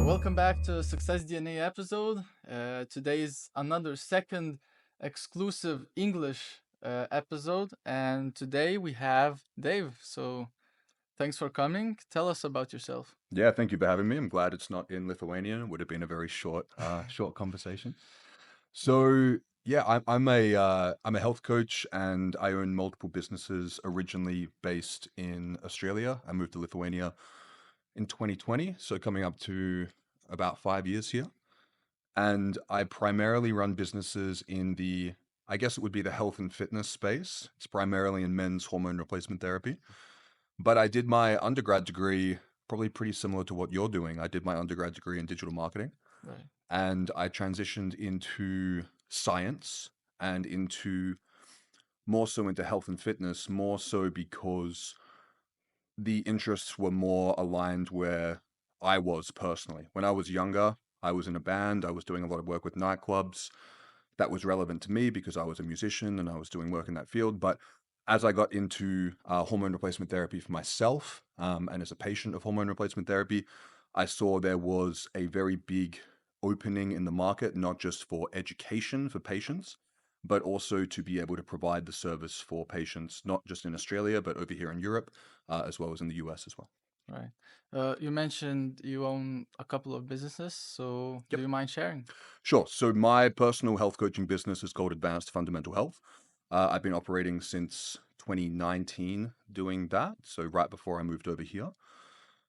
Welcome back to Success DNA episode. Today is another second exclusive English episode, and today we have Dave. So thanks for coming. Tell us about yourself. Yeah, thank you for having me. I'm glad it's not in Lithuanian. It would have been a very short conversation. So yeah, I'm a health coach and I own multiple businesses originally based in Australia. I moved to Lithuania in 2020, so coming up to about 5 years here. And I primarily run businesses in I guess it would be the health and fitness space. It's primarily in men's hormone replacement therapy. But I did my undergrad degree probably pretty similar to what you're doing. I did my undergrad degree in digital marketing Right. and I transitioned into science and into more so into health and fitness, more so because the interests were more aligned where I was personally. When I was younger, I was in a band, I was doing a lot of work with nightclubs. That was relevant to me because I was a musician and I was doing work in that field. But as I got into hormone replacement therapy for myself and as a patient of hormone replacement therapy, I saw there was a very big opening in the market, not just for education for patients, but also to be able to provide the service for patients, not just in Australia, but over here in Europe, as well as in the US as well. Right. You mentioned you own a couple of businesses, so do Yep. you mind sharing? Sure. So my personal health coaching business is called Advanced Fundamental Health. I've been operating since 2019 doing that. So right before I moved over here.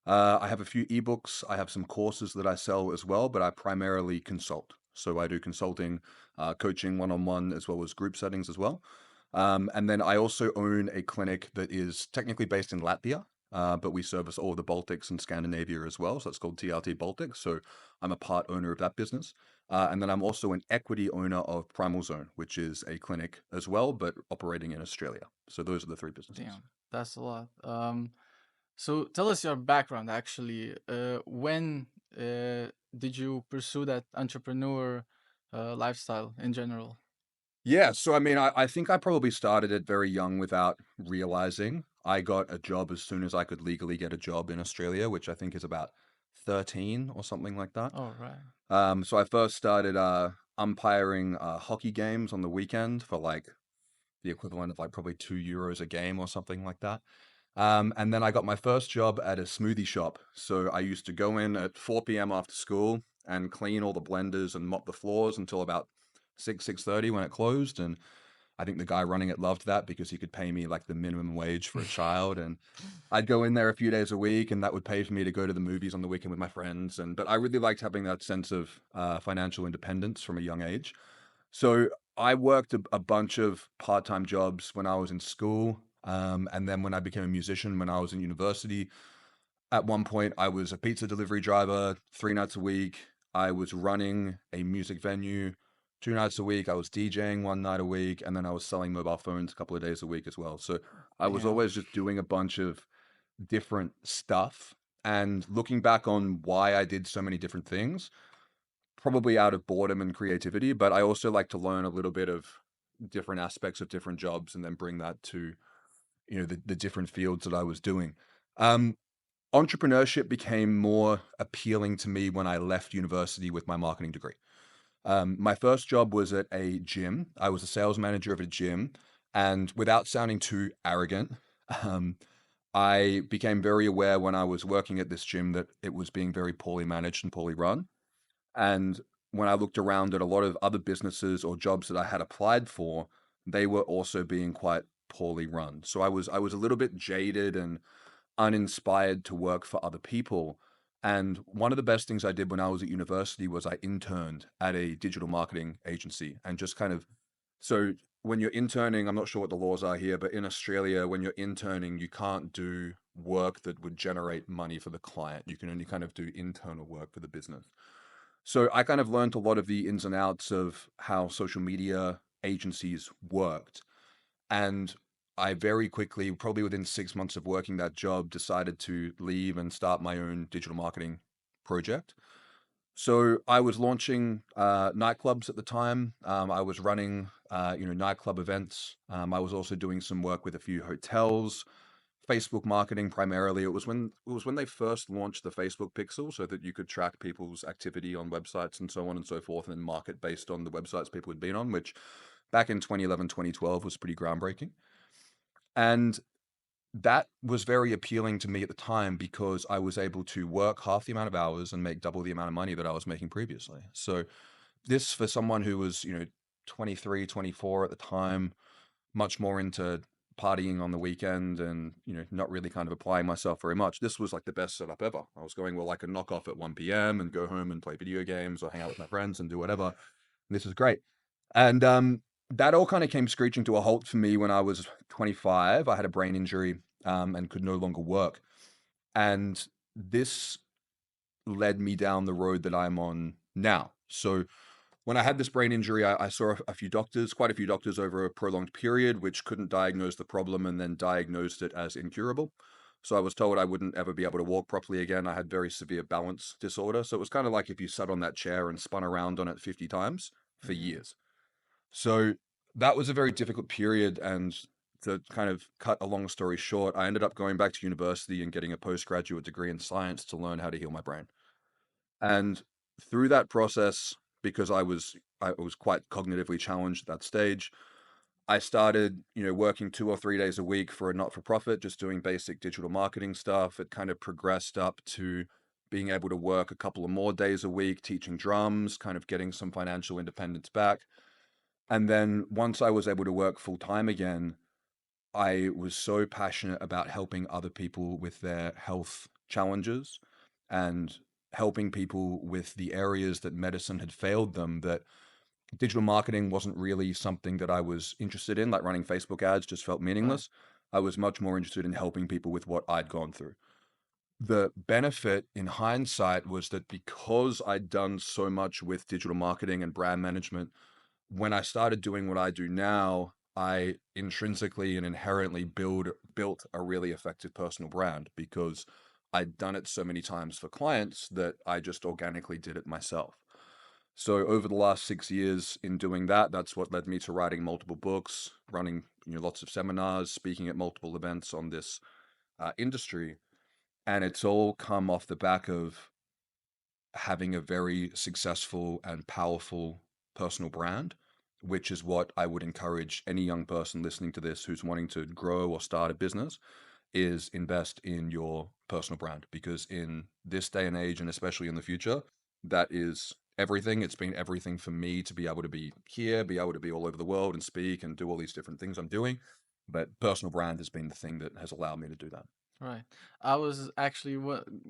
I have a few ebooks. I have some courses that I sell as well, but I primarily consult. So I do consulting, coaching one-on-one, as well as group settings as well. And then I also own a clinic that is technically based in Latvia, but we service all of the Baltics and Scandinavia as well. So that's called TRT Baltic. So I'm a part owner of that business. And then I'm also an equity owner of Primal Zone, which is a clinic as well, but operating in Australia. So those are the three businesses. Damn, that's a lot. So tell us your background actually. When did you pursue that entrepreneur lifestyle in general? Yeah, so I mean, I think I probably started it very young without realizing. I got a job as soon as I could legally get a job in Australia, which I think is about 13 or something like that. All right. So I first started umpiring hockey games on the weekend for like the equivalent of like probably €2 a game or something like that. And then I got my first job at a smoothie shop. So I used to go in at 4 p.m. after school and clean all the blenders and mop the floors until about 6:30 when it closed. And I think the guy running it loved that because he could pay me like the minimum wage for a child. And I'd go in there a few days a week and that would pay for me to go to the movies on the weekend with my friends. But I really liked having that sense of financial independence from a young age. So I worked a bunch of part-time jobs when I was in school. And then when I became a musician, when I was in university, at one point I was a pizza delivery driver 3 nights a week. I was running a music venue 2 nights a week. I was DJing 1 night a week, and then I was selling mobile phones a couple of days a week as well. So I was Damn. always just doing a bunch of different stuff. And looking back on why I did so many different things, probably out of boredom and creativity, but I also like to learn a little bit of different aspects of different jobs and then bring that to, the different fields that I was doing. Um, Entrepreneurship became more appealing to me when I left university with my marketing degree. My first job was at a gym. I was a sales manager of a gym, and without sounding too arrogant, um, I became very aware when I was working at this gym that it was being very poorly managed and poorly run. And when I looked around at a lot of other businesses or jobs that I had applied for, they were also being quite poorly run. So I was a little bit jaded and uninspired to work for other people. And one of the best things I did when I was at university was I interned at a digital marketing agency and just kind of so when you're interning, I'm not sure what the laws are here, but in Australia, when you're interning, you can't do work that would generate money for the client. You can only kind of do internal work for the business. So I kind of learned a lot of the ins and outs of how social media agencies worked. And I very quickly, probably within 6 months of working that job, decided to leave and start my own digital marketing project. So I was launching nightclubs at the time. I was running, nightclub events. I was also doing some work with a few hotels Facebook marketing primarily. It was when they first launched the Facebook pixel so that you could track people's activity on websites and so on and so forth, and then market based on the websites people had been on, which back in 2011, 2012 was pretty groundbreaking. And that was very appealing to me at the time because I was able to work half the amount of hours and make double the amount of money that I was making previously. So this, for someone who was, 23, 24 at the time, much more into partying on the weekend and, not really kind of applying myself very much, this was like the best setup ever. I was going, well, I could knock off at 1 p.m. and go home and play video games or hang out with my friends and do whatever. This is great. And that all kind of came screeching to a halt for me when I was 25. I had a brain injury and could no longer work. And this led me down the road that I'm on now. So when I had this brain injury, I saw a few doctors, quite a few doctors over a prolonged period, which couldn't diagnose the problem and then diagnosed it as incurable. So I was told I wouldn't ever be able to walk properly again. I had very severe balance disorder. So it was kind of like if you sat on that chair and spun around on it 50 times for Mm-hmm. years. So that was a very difficult period. And to kind of cut a long story short, I ended up going back to university and getting a postgraduate degree in science to learn how to heal my brain. And through that process, because I was quite cognitively challenged at that stage, I started, working 2 or 3 days a week for a not-for-profit, just doing basic digital marketing stuff. It kind of progressed up to being able to work a couple of more days a week, teaching drums, kind of getting some financial independence back. And then once I was able to work full time again, I was so passionate about helping other people with their health challenges and helping people with the areas that medicine had failed them, that digital marketing wasn't really something that I was interested in. Like running Facebook ads just felt Right. meaningless. I was much more interested in helping people with what I'd gone through. The benefit in hindsight was that because I'd done so much with digital marketing and brand management, when I started doing what I do now, I intrinsically and inherently built a really effective personal brand because I'd done it so many times for clients that I just organically did it myself. So over the last 6 years in doing that, that's what led me to writing multiple books, running lots of seminars, speaking at multiple events on this industry, and it's all come off the back of having a very successful and powerful personal brand, which is what I would encourage any young person listening to this who's wanting to grow or start a business, is invest in your personal brand, because in this day and age, and especially in the future, that is everything. It's been everything for me to be able to be here, be able to be all over the world and speak and do all these different things I'm doing. But personal brand has been the thing that has allowed me to do that. Right. I was actually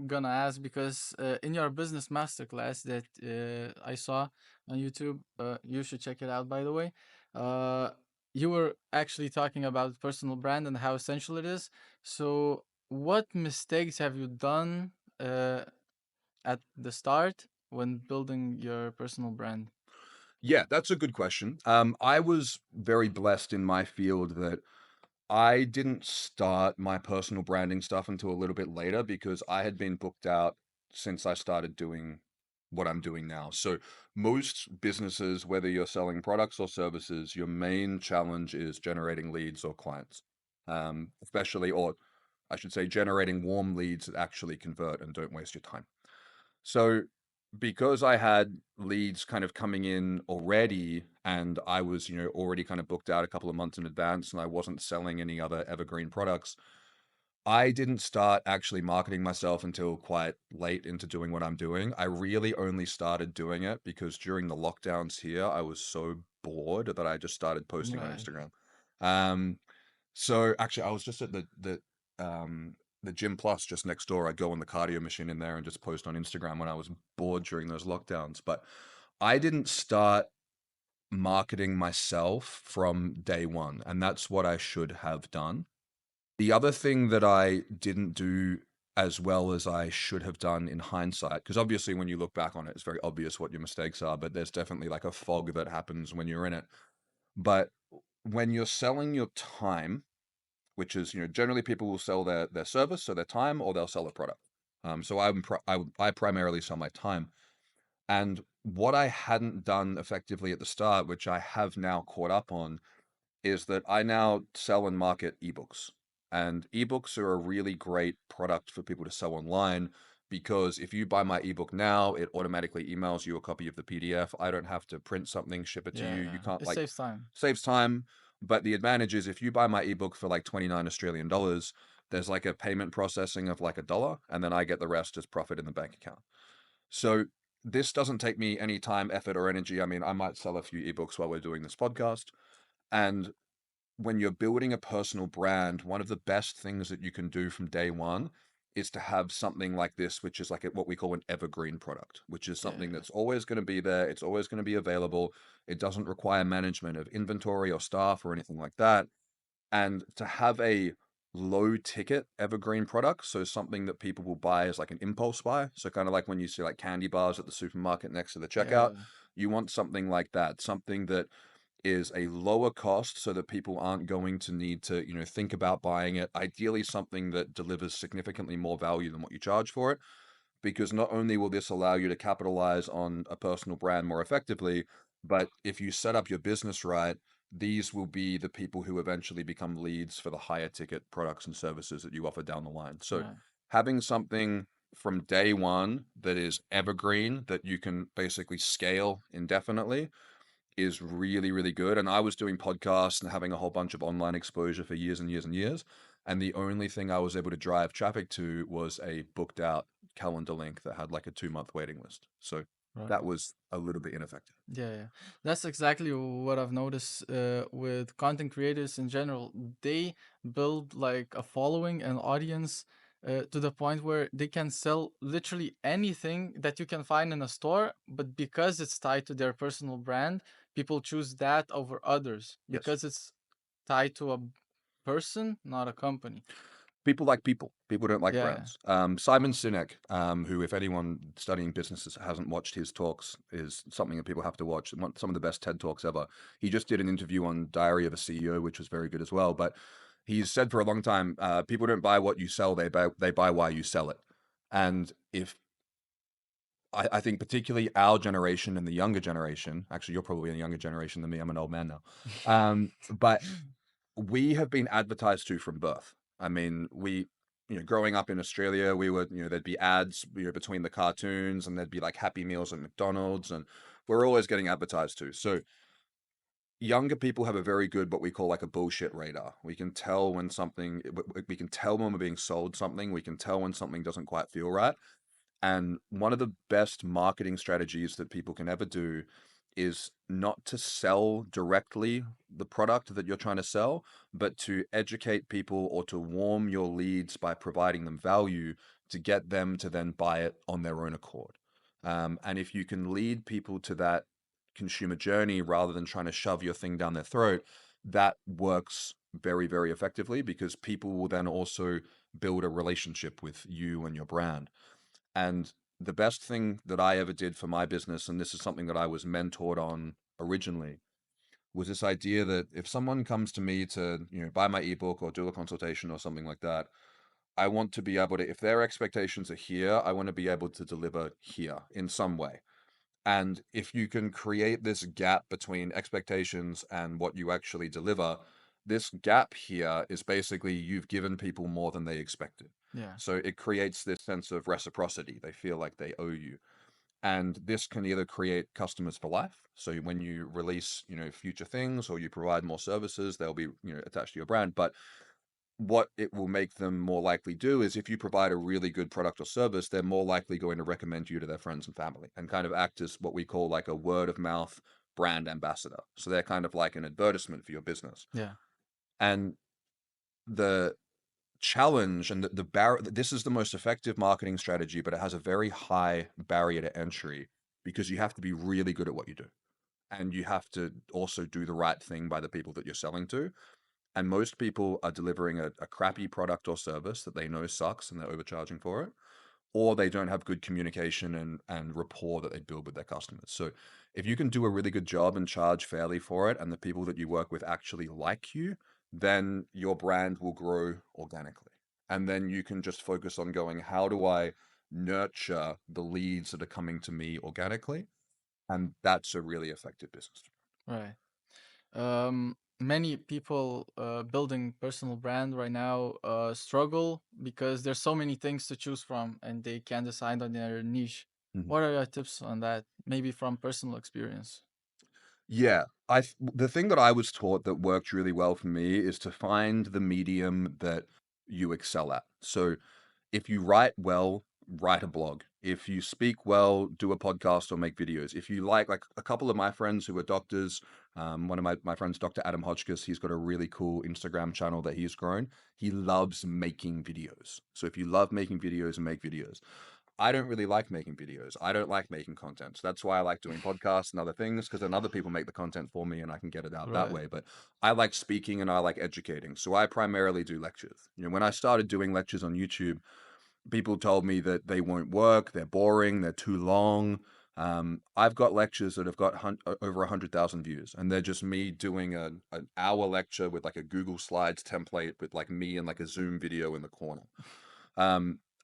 gonna ask because in your business masterclass that I saw on YouTube, you should check it out, by the way. Uh, you were actually talking about personal brand and how essential it is. So, what mistakes have you done at the start when building your personal brand? Yeah, that's a good question. I was very blessed in my field that I didn't start my personal branding stuff until a little bit later because I had been booked out since I started doing what I'm doing now. So, most businesses, whether you're selling products or services, your main challenge is generating leads or clients, especially, or I should say, generating warm leads that actually convert and don't waste your time. So, because I had leads kind of coming in already and I was, already kind of booked out a couple of months in advance and I wasn't selling any other evergreen products, I didn't start actually marketing myself until quite late into doing what I'm doing. I really only started doing it because during the lockdowns here, I was so bored that I just started posting on Right. Instagram. Um, so actually, I was just at the Gym Plus just next door. I'd go on the cardio machine in there and just post on Instagram when I was bored during those lockdowns. But I didn't start marketing myself from day one, and that's what I should have done. The other thing that I didn't do as well as I should have done in hindsight, because obviously when you look back on it, it's very obvious what your mistakes are, but there's definitely like a fog that happens when you're in it. But when you're selling your time, which is, generally people will sell their service, so their time, or they'll sell a product. So I primarily sell my time. And what I hadn't done effectively at the start, which I have now caught up on, is that I now sell and market ebooks. And ebooks are a really great product for people to sell online because if you buy my ebook now, it automatically emails you a copy of the PDF. I don't have to print something, ship it to Yeah, you. yeah. You can't It like saves time. saves time. But the advantage is if you buy my ebook for like 29 Australian dollars, there's like a payment processing of like $1, and then I get the rest as profit in the bank account. So this doesn't take me any time, effort, or energy. I mean, I might sell a few ebooks while we're doing this podcast. And when you're building a personal brand, one of the best things that you can do from day one is to have something like this, which is like what we call an evergreen product, which is Yeah, something yeah, that's always going to be there. It's always going to be available. It doesn't require management of inventory or staff or anything like that. And to have a low ticket evergreen product, so something that people will buy as like an impulse buy, so kind of like when you see like candy bars at the supermarket next to the checkout, yeah, you want something like that, something that is a lower cost so that people aren't going to need to, think about buying it. Ideally, something that delivers significantly more value than what you charge for it, because not only will this allow you to capitalize on a personal brand more effectively, but if you set up your business right, these will be the people who eventually become leads for the higher ticket products and services that you offer down the line. So right. having something from day one that is evergreen, that you can basically scale indefinitely, is really, really good. And I was doing podcasts and having a whole bunch of online exposure for years and years and years. And the only thing I was able to drive traffic to was a booked out calendar link that had like a 2 month waiting list. So that Right. was a little bit ineffective. Yeah, yeah. That's exactly what I've noticed with content creators in general. They build like a following and audience to the point where they can sell literally anything that you can find in a store, but because it's tied to their personal brand, people choose that over others Yes. because it's tied to a person, not a company. People like people. People don't like Yeah, brands. Simon Sinek, who, if anyone studying businesses hasn't watched his talks, is something that people have to watch. Some of the best TED Talks ever. He just did an interview on Diary of a CEO, which was very good as well. But he's said for a long time, people don't buy what you sell; they buy why you sell it. And if I think particularly our generation and the younger generation, actually, you're probably in a younger generation than me. I'm an old man now. But we have been advertised to from birth. I mean, growing up in Australia, we were, there'd be ads, between the cartoons, and there'd be like Happy Meals at McDonald's, and we're always getting advertised to. So younger people have a very good, what we call like a bullshit radar. We can tell when something, we can tell when we're being sold something. We can tell when something doesn't quite feel right. And one of the best marketing strategies that people can ever do is not to sell directly the product that you're trying to sell, but to educate people or to warm your leads by providing them value to get them to then buy it on their own accord. And if you can lead people to that consumer journey rather than trying to shove your thing down their throat, that works very, very effectively because people will then also build a relationship with you and your brand. And the best thing that I ever did for my business, and this is something that I was mentored on originally, was this idea that if someone comes to me to, buy my ebook or do a consultation or something like that, I want to be able to, if their expectations are here, I want to be able to deliver here in some way. And if you can create this gap between expectations and what you actually deliver, this gap here is basically you've given people more than they expected. yeah, So it creates this sense of reciprocity. They feel like they owe you. And this can either create customers for life. So when you release, future things or you provide more services, they'll be, attached to your brand. But what it will make them more likely do is if you provide a really good product or service, they're more likely going to recommend you to their friends and family and kind of act as what we call like a word of mouth brand ambassador. So they're kind of like an advertisement for your business. yeah, And the challenge and this is the most effective marketing strategy, but it has a very high barrier to entry because you have to be really good at what you do. And you have to also do the right thing by the people that you're selling to. And most people are delivering a crappy product or service that they know sucks and they're overcharging for it, or they don't have good communication and rapport that they build with their customers. So if you can do a really good job and charge fairly for it, and the people that you work with actually like you, then your brand will grow organically. And then you can just focus on going, how do I nurture the leads that are coming to me organically? And that's a really effective business. right. many people building personal brand right now struggle because there's so many things to choose from and they can't decide on their niche. Mhm. What are your tips on that? Maybe from personal experience. Yeah, the thing that I was taught that worked really well for me is to find the medium that you excel at. So if you write well, write a blog. If you speak well, do a podcast or make videos. If you like a couple of my friends who are doctors, one of my friends, Dr. Adam Hodgkiss, he's got a really cool Instagram channel that he's grown. He loves making videos. So if you love making videos and make videos, I don't really like making videos. I don't like making content. So that's why I like doing podcasts and other things, because then other people make the content for me and I can get it out that Right. way. But I like speaking and I like educating. So I primarily do lectures. When I started doing lectures on YouTube, people told me that they won't work, they're boring, they're too long. I've got lectures that have got over 100,000 views, and they're just me doing an hour lecture with like a Google Slides template with like me and like a Zoom video in the corner.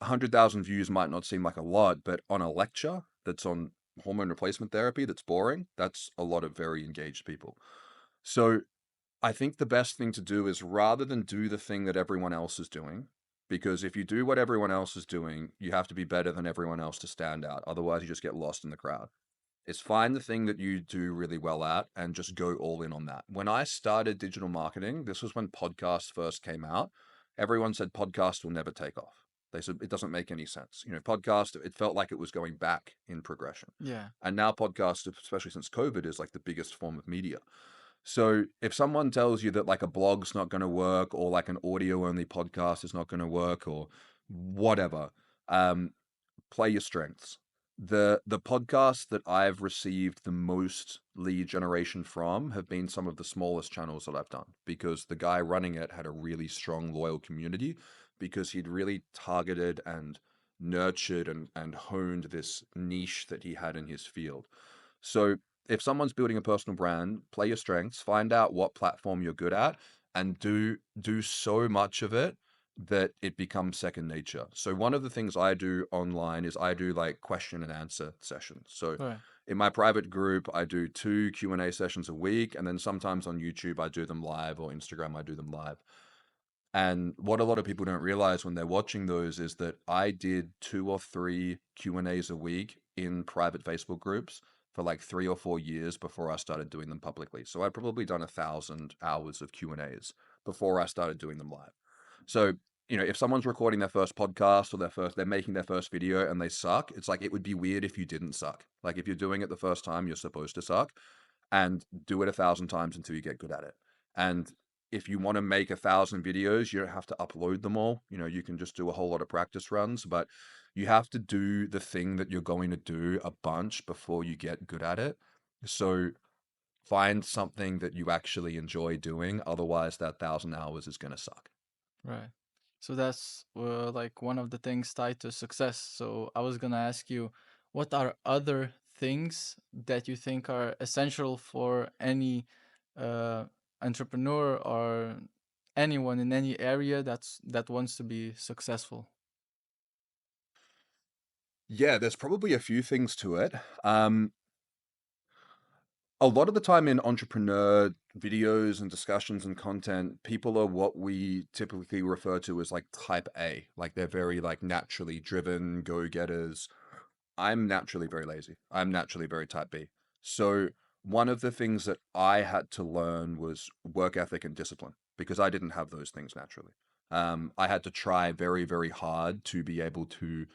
100,000 views might not seem like a lot, but on a lecture that's on hormone replacement therapy that's boring, that's a lot of very engaged people. So I think the best thing to do is, rather than do the thing that everyone else is doing, because if you do what everyone else is doing, you have to be better than everyone else to stand out. Otherwise, you just get lost in the crowd. Is find the thing that you do really well at and just go all in on that. When I started digital marketing, this was when podcasts first came out. Everyone said podcast will never take off. They said it doesn't make any sense. Podcast, it felt like it was going back in progression. Yeah. And now podcast, especially since COVID, is like the biggest form of media. So if someone tells you that like a blog's not going to work, or like an audio only podcast is not going to work, or whatever, um, play your strengths. The podcasts that I've received the most lead generation from have been some of the smallest channels that I've done, because the guy running it had a really strong, loyal community, because he'd really targeted and nurtured and honed this niche that he had in his field. So if someone's building a personal brand, play your strengths, find out what platform you're good at, and do so much of it that it becomes second nature. So one of the things I do online is I do like question and answer sessions. So Right. in my private group, I do 2 Q&A sessions a week, and then sometimes on YouTube I do them live, or Instagram I do them live. And what a lot of people don't realize when they're watching those is that I did 2 or 3 Q&As a week in private Facebook groups for like 3 or 4 years before I started doing them publicly. So I'd probably done 1,000 hours of Q&As before I started doing them live. So, if someone's recording their first podcast, or they're making their first video and they suck, it's like, it would be weird if you didn't suck. Like, if you're doing it the first time, you're supposed to suck, and do it 1,000 times until you get good at it. And if you want to make 1,000 videos, you don't have to upload them all. You can just do a whole lot of practice runs, but you have to do the thing that you're going to do a bunch before you get good at it. So find something that you actually enjoy doing. Otherwise, that 1,000 hours is going to suck. Right. So that's like one of the things tied to success. So I was gonna ask you, what are other things that you think are essential for any uh, entrepreneur or anyone in any area that wants to be successful? Yeah, there's probably a few things to it. A lot of the time in entrepreneur videos and discussions and content, people are what we typically refer to as like type A. Like, they're very like naturally driven go-getters. I'm naturally very lazy. I'm naturally very type B. So one of the things that I had to learn was work ethic and discipline, because I didn't have those things naturally. I had to try very, very hard to be able to,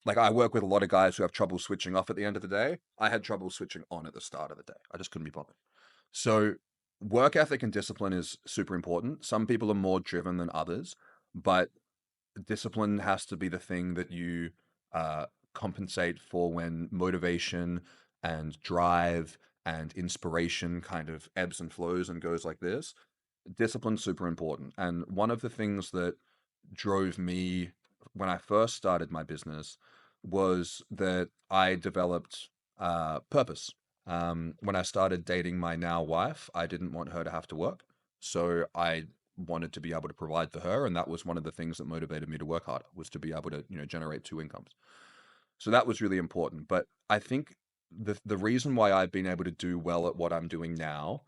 like, I work with a lot of guys who have trouble switching off at the end of the day. I had trouble switching on at the start of the day. I just couldn't be bothered. So work ethic and discipline is super important. Some people are more driven than others, but discipline has to be the thing that you uh, compensate for when motivation and drive and inspiration kind of ebbs and flows and goes like this. Discipline's super important. And one of the things that drove me when I first started my business was that I developed purpose. When I started dating my now wife, I didn't want her to have to work. So I wanted to be able to provide for her. And that was one of the things that motivated me to work harder, was to be able to, generate 2 incomes. So that was really important. But I think the reason why I've been able to do well at what I'm doing now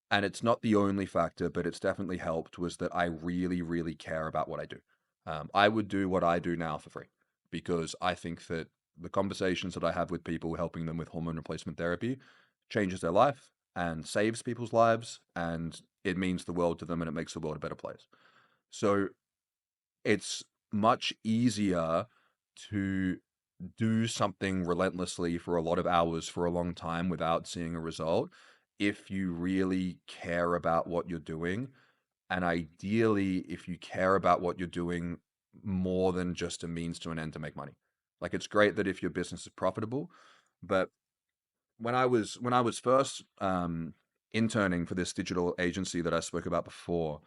and it's not the only factor, but it's definitely helped, was that I really, really care about what I do. I would do what I do now for free because I think that the conversations that I have with people helping them with hormone replacement therapy changes their life and saves people's lives, and it means the world to them and it makes the world a better place. So it's much easier to do something relentlessly for a lot of hours for a long time without seeing a result if you really care about what you're doing. And ideally, if you care about what you're doing more than just a means to an end to make money. Like, it's great that if your business is profitable, but when I was first interning for this digital agency that I spoke about before,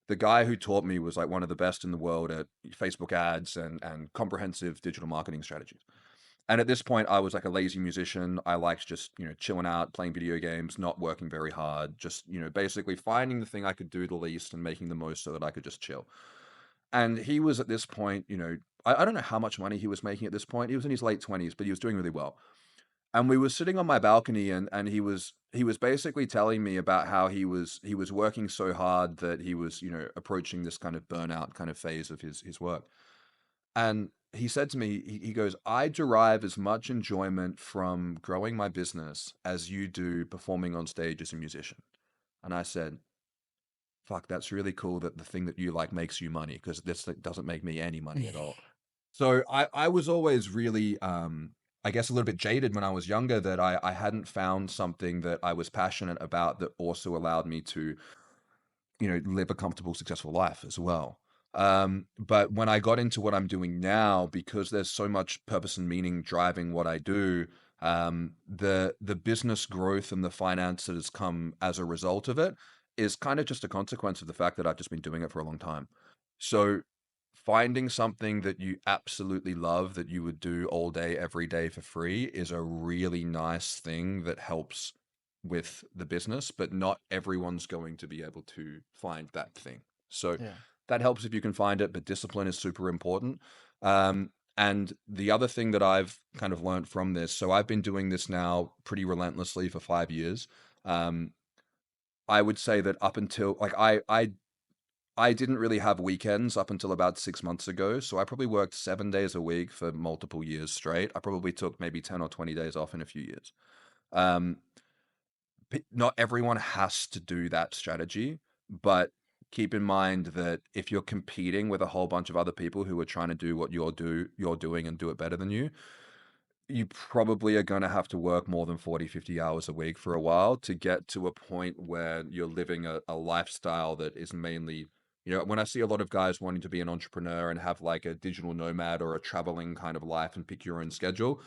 the guy who taught me was like one of the best in the world at Facebook ads and comprehensive digital marketing strategies. And at this point, I was like a lazy musician. I liked just, chilling out, playing video games, not working very hard, just, basically finding the thing I could do the least and making the most so that I could just chill. And he was at this point, I don't know how much money he was making at this point. He was in his late 20s, but he was doing really well. And we were sitting on my balcony, and he was basically telling me about how he was working so hard that he was, approaching this kind of burnout kind of phase of his work. And he said to me, he goes, "I derive as much enjoyment from growing my business as you do performing on stage as a musician." And I said, "Fuck, that's really cool that the thing that you like makes you money, because this doesn't make me any money at all." So I was always really, I guess, a little bit jaded when I was younger, that I hadn't found something that I was passionate about that also allowed me to, live a comfortable, successful life as well. But when I got into what I'm doing now, because there's so much purpose and meaning driving what I do, the business growth and the finance that has come as a result of it is kind of just a consequence of the fact that I've just been doing it for a long time. So finding something that you absolutely love that you would do all day, every day for free is a really nice thing that helps with the business, but not everyone's going to be able to find that thing. So Yeah. that helps if you can find it, but discipline is super important. And the other thing that I've kind of learned from this, so I've been doing this now pretty relentlessly for 5 years. Um, I would say that up until like I didn't really have weekends up until about 6 months ago. So I probably worked 7 days a week for multiple years straight. I probably took maybe 10 or 20 days off in a few years. Um, Not everyone has to do that strategy, but keep in mind that if you're competing with a whole bunch of other people who are trying to do what you're doing and do it better than you probably are going to have to work more than 40, 50 hours a week for a while to get to a point where you're living a lifestyle that is mainly, when I see a lot of guys wanting to be an entrepreneur and have like a digital nomad or a traveling kind of life and pick your own schedule,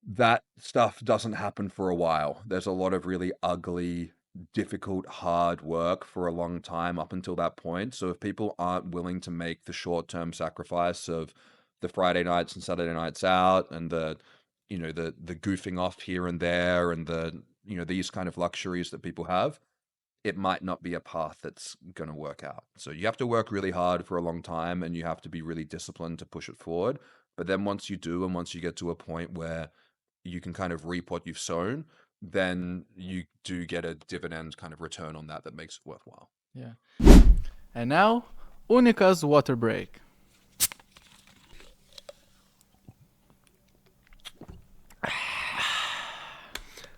that stuff doesn't happen for a while. There's a lot of really ugly, difficult, hard work for a long time up until that point. So if people aren't willing to make the short-term sacrifice of the Friday nights and Saturday nights out and the goofing off here and there and these kind of luxuries that people have, it might not be a path that's going to work out. So you have to work really hard for a long time and you have to be really disciplined to push it forward. But then once you do, and once you get to a point where you can kind of reap what you've sown, then you do get a dividend kind of return on that makes it worthwhile. Yeah. And now, UNIQA's water break.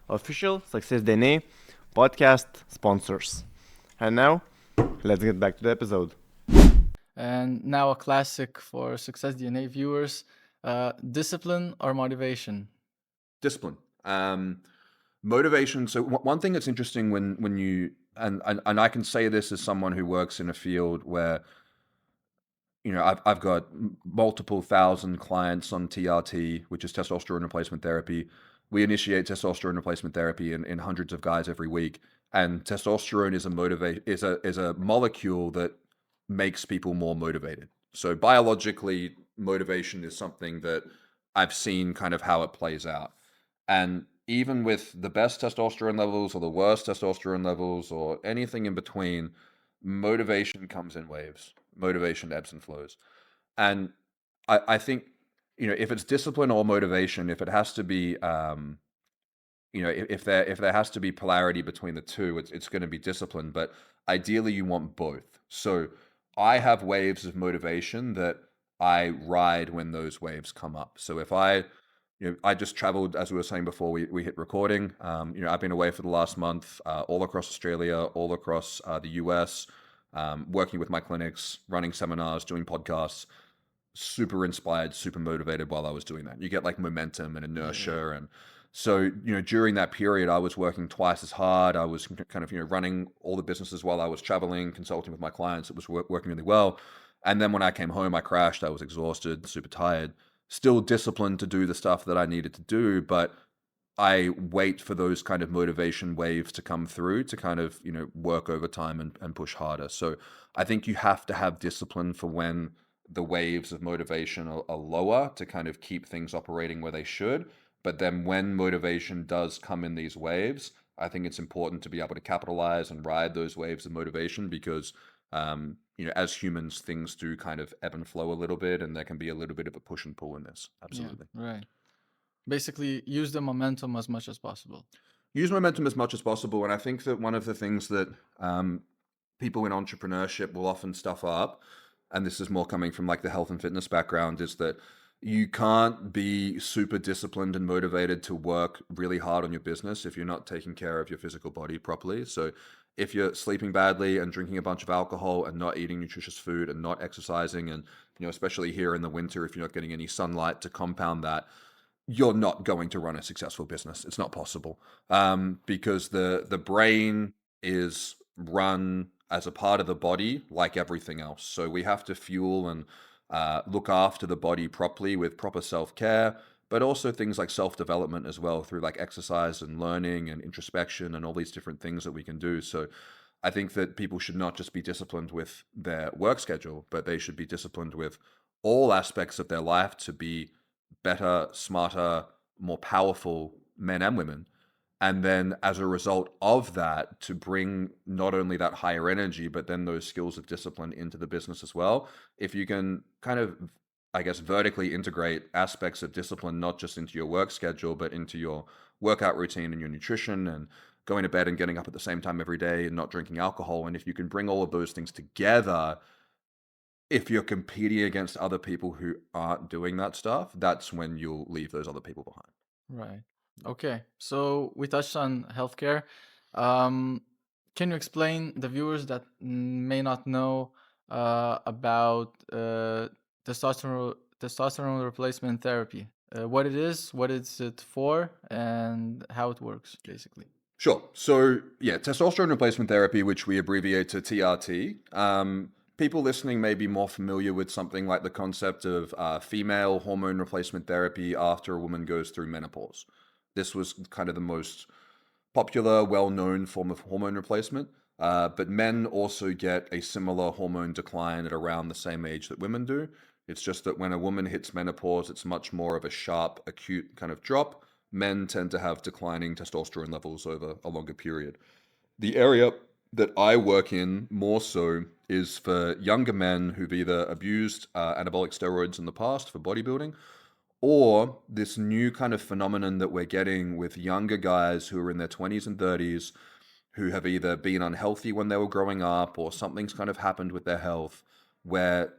Official Success DNA podcast sponsors. And now, let's get back to the episode. And now a classic for Success DNA viewers, discipline or motivation? Discipline. Motivation. So one thing that's interesting when you and I can say this as someone who works in a field where I've got multiple thousand clients on TRT, which is testosterone replacement therapy. We initiate testosterone replacement therapy in hundreds of guys every week, and testosterone is a molecule that makes people more motivated. So biologically, motivation is something that I've seen kind of how it plays out. And even with the best testosterone levels or the worst testosterone levels or anything in between, motivation comes in waves. Motivation ebbs and flows. And I think, if it's discipline or motivation, if it has to be if there has to be polarity between the two, it's going to be discipline. But ideally, you want both. So I have waves of motivation that I ride when those waves come up. So if I just traveled, as we were saying before we hit recording. I've been away for the last month, all across Australia, all across the US, working with my clinics, running seminars, doing podcasts. Super inspired, super motivated while I was doing that. You get like momentum and inertia. And so, during that period, I was working twice as hard. I was kind of, running all the businesses while I was traveling, consulting with my clients. It was working really well. And then when I came home, I crashed. I was exhausted, super tired, still disciplined to do the stuff that I needed to do. But I wait for those kind of motivation waves to come through to kind of, work overtime and push harder. So I think you have to have discipline for when the waves of motivation are lower to kind of keep things operating where they should. But then when motivation does come in these waves, I think it's important to be able to capitalize and ride those waves of motivation because, as humans, things do kind of ebb and flow a little bit, and there can be a little bit of a push and pull in this. Absolutely. Yeah, right. Basically, use the momentum as much as possible. Use momentum as much as possible. And I think that one of the things that people in entrepreneurship will often stuff up, and this is more coming from like the health and fitness background, is that you can't be super disciplined and motivated to work really hard on your business if you're not taking care of your physical body properly. So if you're sleeping badly and drinking a bunch of alcohol and not eating nutritious food and not exercising, and especially here in the winter, if you're not getting any sunlight to compound that, you're not going to run a successful business. It's not possible, because the brain is run as a part of the body like everything else. So we have to fuel and look after the body properly with proper self-care, but also things like self-development as well through like exercise and learning and introspection and all these different things that we can do. So I think that people should not just be disciplined with their work schedule, but they should be disciplined with all aspects of their life to be better, smarter, more powerful men and women. And then as a result of that, to bring not only that higher energy, but then those skills of discipline into the business as well. If you can kind of, I guess, vertically integrate aspects of discipline, not just into your work schedule, but into your workout routine and your nutrition and going to bed and getting up at the same time every day and not drinking alcohol. And if you can bring all of those things together, if you're competing against other people who aren't doing that stuff, that's when you'll leave those other people behind. Right. Okay. So we touched on healthcare. Can you explain the viewers that may not know about testosterone replacement therapy? What it is, what it's it for, and how it works, basically. Sure. So, yeah, testosterone replacement therapy, which we abbreviate to TRT. People listening may be more familiar with something like the concept of female hormone replacement therapy after a woman goes through menopause. This was kind of the most popular, well-known form of hormone replacement. But men also get a similar hormone decline at around the same age that women do. It's just that when a woman hits menopause, it's much more of a sharp, acute kind of drop. Men tend to have declining testosterone levels over a longer period. The area that I work in more so is for younger men who've either abused anabolic steroids in the past for bodybuilding, or this new kind of phenomenon that we're getting with younger guys who are in their 20s and 30s who have either been unhealthy when they were growing up or something's kind of happened with their health where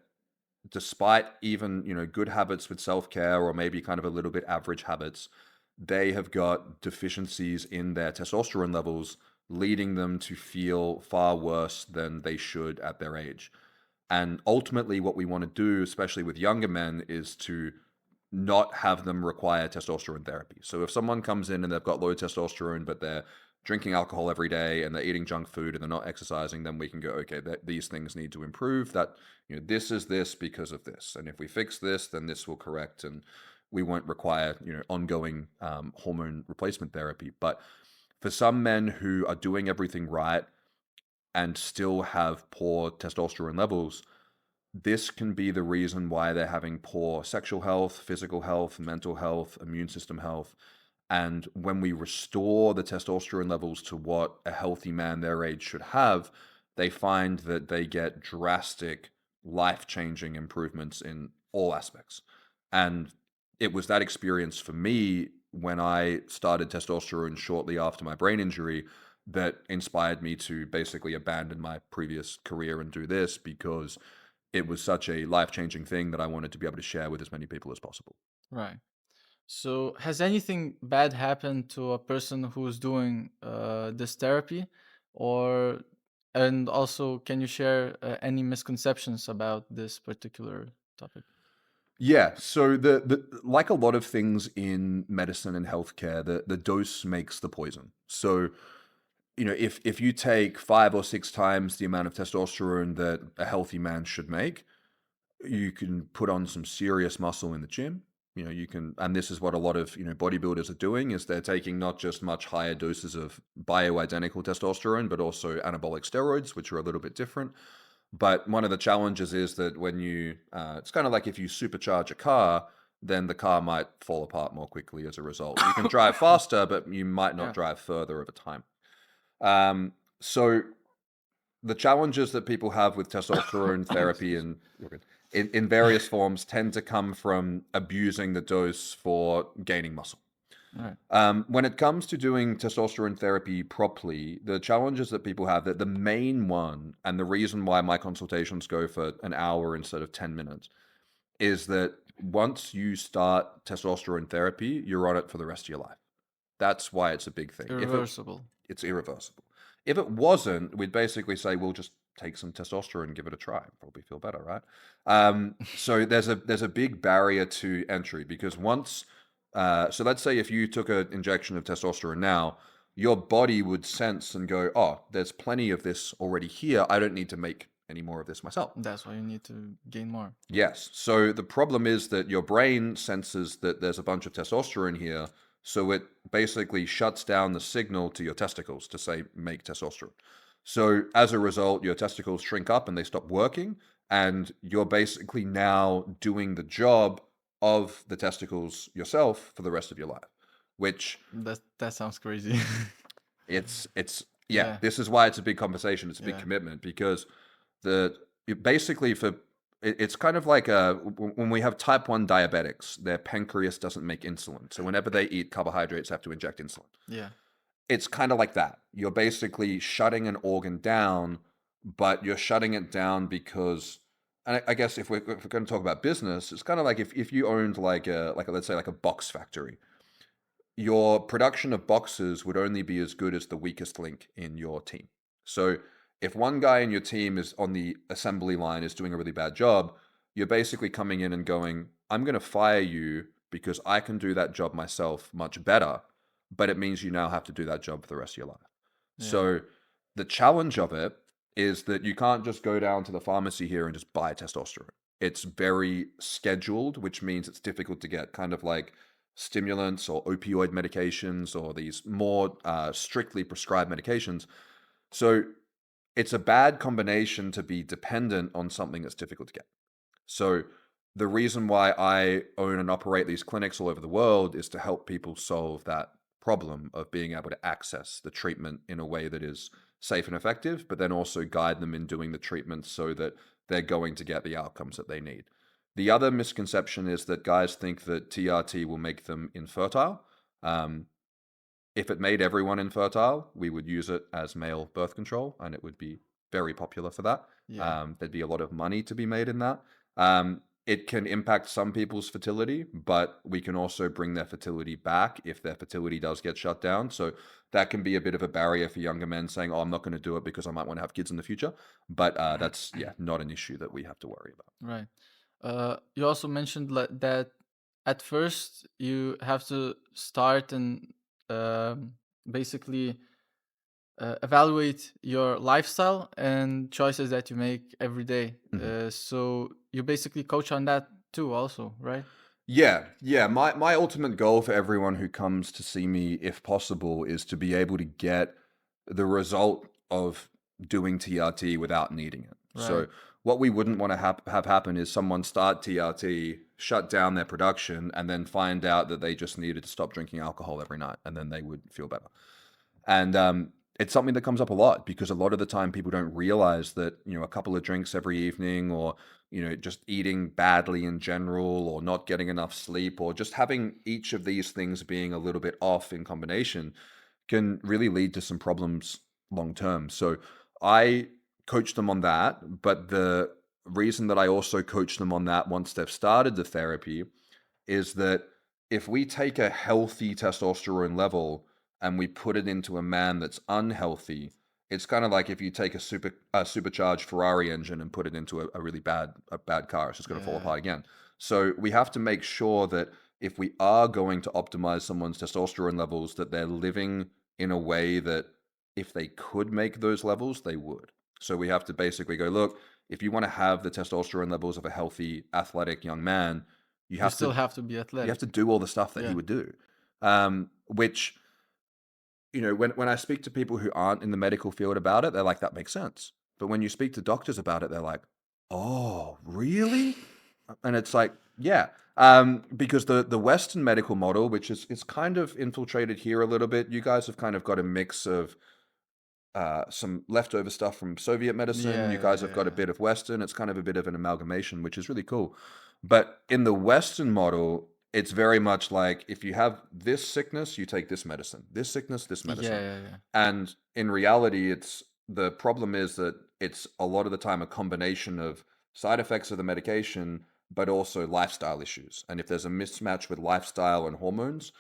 despite even, good habits with self-care or maybe kind of a little bit average habits, they have got deficiencies in their testosterone levels, leading them to feel far worse than they should at their age. And ultimately, what we want to do, especially with younger men, is to not have them require testosterone therapy. So if someone comes in and they've got low testosterone, but they're drinking alcohol every day and they're eating junk food and they're not exercising, then we can go, okay, these things need to improve. That, this is this because of this. And if we fix this, then this will correct and we won't require, ongoing hormone replacement therapy. But for some men who are doing everything right and still have poor testosterone levels, this can be the reason why they're having poor sexual health, physical health, mental health, immune system health. And when we restore the testosterone levels to what a healthy man their age should have, they find that they get drastic, life-changing improvements in all aspects. And it was that experience for me when I started testosterone shortly after my brain injury that inspired me to basically abandon my previous career and do this, because it was such a life-changing thing that I wanted to be able to share with as many people as possible. Right. So, has anything bad happened to a person who's doing this therapy, or and also can you share any misconceptions about this particular topic? Yeah, so the like a lot of things in medicine and healthcare, the dose makes the poison. So, if you take 5 or 6 times the amount of testosterone that a healthy man should make, you can put on some serious muscle in the gym. You can, and this is what a lot of, bodybuilders are doing, is they're taking not just much higher doses of bioidentical testosterone, but also anabolic steroids, which are a little bit different. But one of the challenges is that when it's kind of like if you supercharge a car, then the car might fall apart more quickly as a result. You can drive faster, but you might not Yeah. drive further over time. So the challenges that people have with testosterone therapy and in various forms tend to come from abusing the dose for gaining muscle. Right. When it comes to doing testosterone therapy properly, the challenges that people have, that the main one, and the reason why my consultations go for an hour instead of 10 minutes, is that once you start testosterone therapy, you're on it for the rest of your life. That's why it's a big thing. Irreversible. It's irreversible. If it wasn't, we'd basically say, we'll just take some testosterone and give it a try. Probably feel better, right? So there's a big barrier to entry, because once, so let's say if you took an injection of testosterone now, your body would sense and go, oh, there's plenty of this already here. I don't need to make any more of this myself. That's why you need to gain more. Yes. So the problem is that your brain senses that there's a bunch of testosterone here. So it basically shuts down the signal to your testicles to say, make testosterone. So as a result, your testicles shrink up and they stop working. And you're basically now doing the job of the testicles yourself for the rest of your life, which That sounds crazy. it's Yeah. this is why it's a big conversation. It's a big Yeah. commitment, because basically it's kind of like when we have type 1 diabetics, their pancreas doesn't make insulin. So whenever they eat carbohydrates, they have to inject insulin. Yeah. It's kind of like that. You're basically shutting an organ down, but you're shutting it down because, and I guess if we're going to talk about business, it's kind of like if you owned like let's say like a box factory, your production of boxes would only be as good as the weakest link in your team. So if one guy in your team is on the assembly line is doing a really bad job, you're basically coming in and going, I'm going to fire you because I can do that job myself much better, but it means you now have to do that job for the rest of your life. Yeah. So the challenge of it is that you can't just go down to the pharmacy here and just buy testosterone. It's very scheduled, which means it's difficult to get, kind of like stimulants or opioid medications or these more strictly prescribed medications. So it's a bad combination to be dependent on something that's difficult to get. So the reason why I own and operate these clinics all over the world is to help people solve that problem of being able to access the treatment in a way that is safe and effective, but then also guide them in doing the treatment so that they're going to get the outcomes that they need. The other misconception is that guys think that TRT will make them infertile. If it made everyone infertile, we would use it as male birth control, and it would be very popular for that. Yeah. There'd be a lot of money to be made in that. It can impact some people's fertility, but we can also bring their fertility back if their fertility does get shut down. So that can be a bit of a barrier for younger men saying, oh, I'm not going to do it because I might want to have kids in the future. But that's, not an issue that we have to worry about. Right. You also mentioned that at first you have to start and basically evaluate your lifestyle and choices that you make every day. So you basically coach on that too, also, right? Yeah. My ultimate goal for everyone who comes to see me, if possible, is to be able to get the result of doing TRT without needing it. So Right. what we wouldn't want to have happen is someone start TRT, shut down their production, and then find out that they just needed to stop drinking alcohol every night, and then they would feel better. And it's something that comes up a lot because a lot of the time people don't realize that, a couple of drinks every evening or, just eating badly in general or not getting enough sleep or just having each of these things being a little bit off in combination can really lead to some problems long term. So I coach them on that, but the reason that I also coach them on that once they've started the therapy is that if we take a healthy testosterone level and we put it into a man that's unhealthy, it's kind of like if you take a supercharged Ferrari engine and put it into a really bad car, it's just going to fall Yeah. apart again. So we have to make sure that if we are going to optimize someone's testosterone levels, that they're living in a way that if they could make those levels, they would. So we have to basically go, look, if you want to have the testosterone levels of a healthy, athletic young man, you You have still to have to be you athletic. have to do all the stuff that he Yeah. would do. Which, when I speak to people who aren't in the medical field about it, they're like, that makes sense. But when you speak to doctors about it, they're like, oh, really? And it's like, yeah. Because the Western medical model, which is kind of infiltrated here a little bit, you guys have kind of got a mix of some leftover stuff from Soviet medicine. You Yeah, guys have yeah, got a yeah. bit of Western. It's kind of a bit of an amalgamation, which is really cool. But in the Western model, it's very much like if you have this sickness, you take this medicine, this sickness, this Yeah, medicine. yeah, yeah. And in reality, the problem is that it's a lot of the time a combination of side effects of the medication, but also lifestyle issues. And if there's a mismatch with lifestyle and hormones,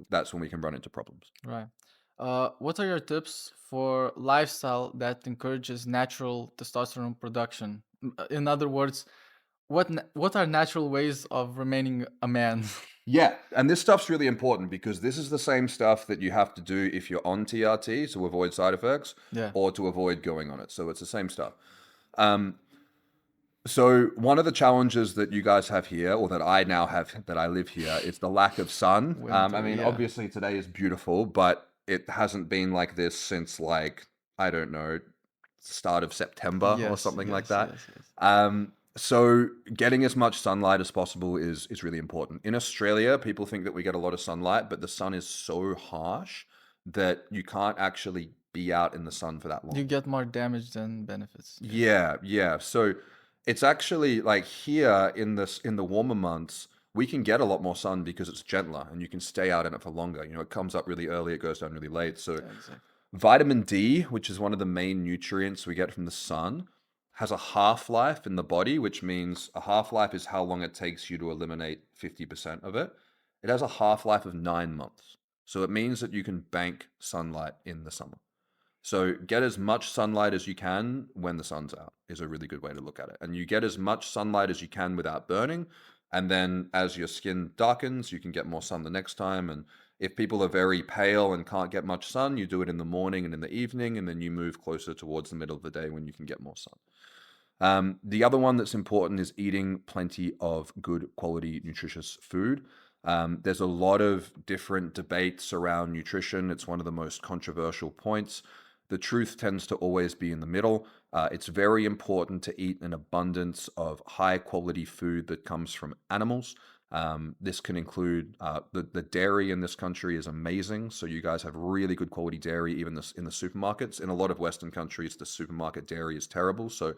that's when we can run into problems. Right. What are your tips for lifestyle that encourages natural testosterone production? In other words, what are natural ways of remaining a man? Yeah, and this stuff's really important because this is the same stuff that you have to do if you're on TRT to avoid side effects Yeah. or to avoid going on it. So it's the same stuff. Um, so one of the challenges that you guys have here, or that I now have, that I live here, is the lack of sun. I Winter. mean, Yeah. obviously today is beautiful, but it hasn't been like this since like, I don't know, start of September or Yes. something like Yes. that. Yes. Yes. So getting as much sunlight as possible is really important. In Australia, people think that we get a lot of sunlight, but the sun is so harsh that you can't actually be out in the sun for that long. You get more damage than benefits. Yes. Yeah, yeah. So it's actually like here in the warmer months, we can get a lot more sun because it's gentler and you can stay out in it for longer. It comes up really early, it goes down really late. So Yeah, exactly. vitamin D, which is one of the main nutrients we get from the sun, has a half-life in the body, which means a half-life is how long it takes you to eliminate 50% of it. It has a half-life of 9 months. So it means that you can bank sunlight in the summer. So get as much sunlight as you can when the sun's out is a really good way to look at it. And you get as much sunlight as you can without burning. And then as your skin darkens, you can get more sun the next time. And if people are very pale and can't get much sun, you do it in the morning and in the evening, and then you move closer towards the middle of the day when you can get more sun. The other one that's important is eating plenty of good quality, nutritious food. There's a lot of different debates around nutrition. It's one of the most controversial points. The truth tends to always be in the middle. It's very important to eat an abundance of high quality food that comes from animals. This can include the dairy in this country is amazing. So you guys have really good quality dairy, even in the supermarkets. In a lot of Western countries, the supermarket dairy is terrible. So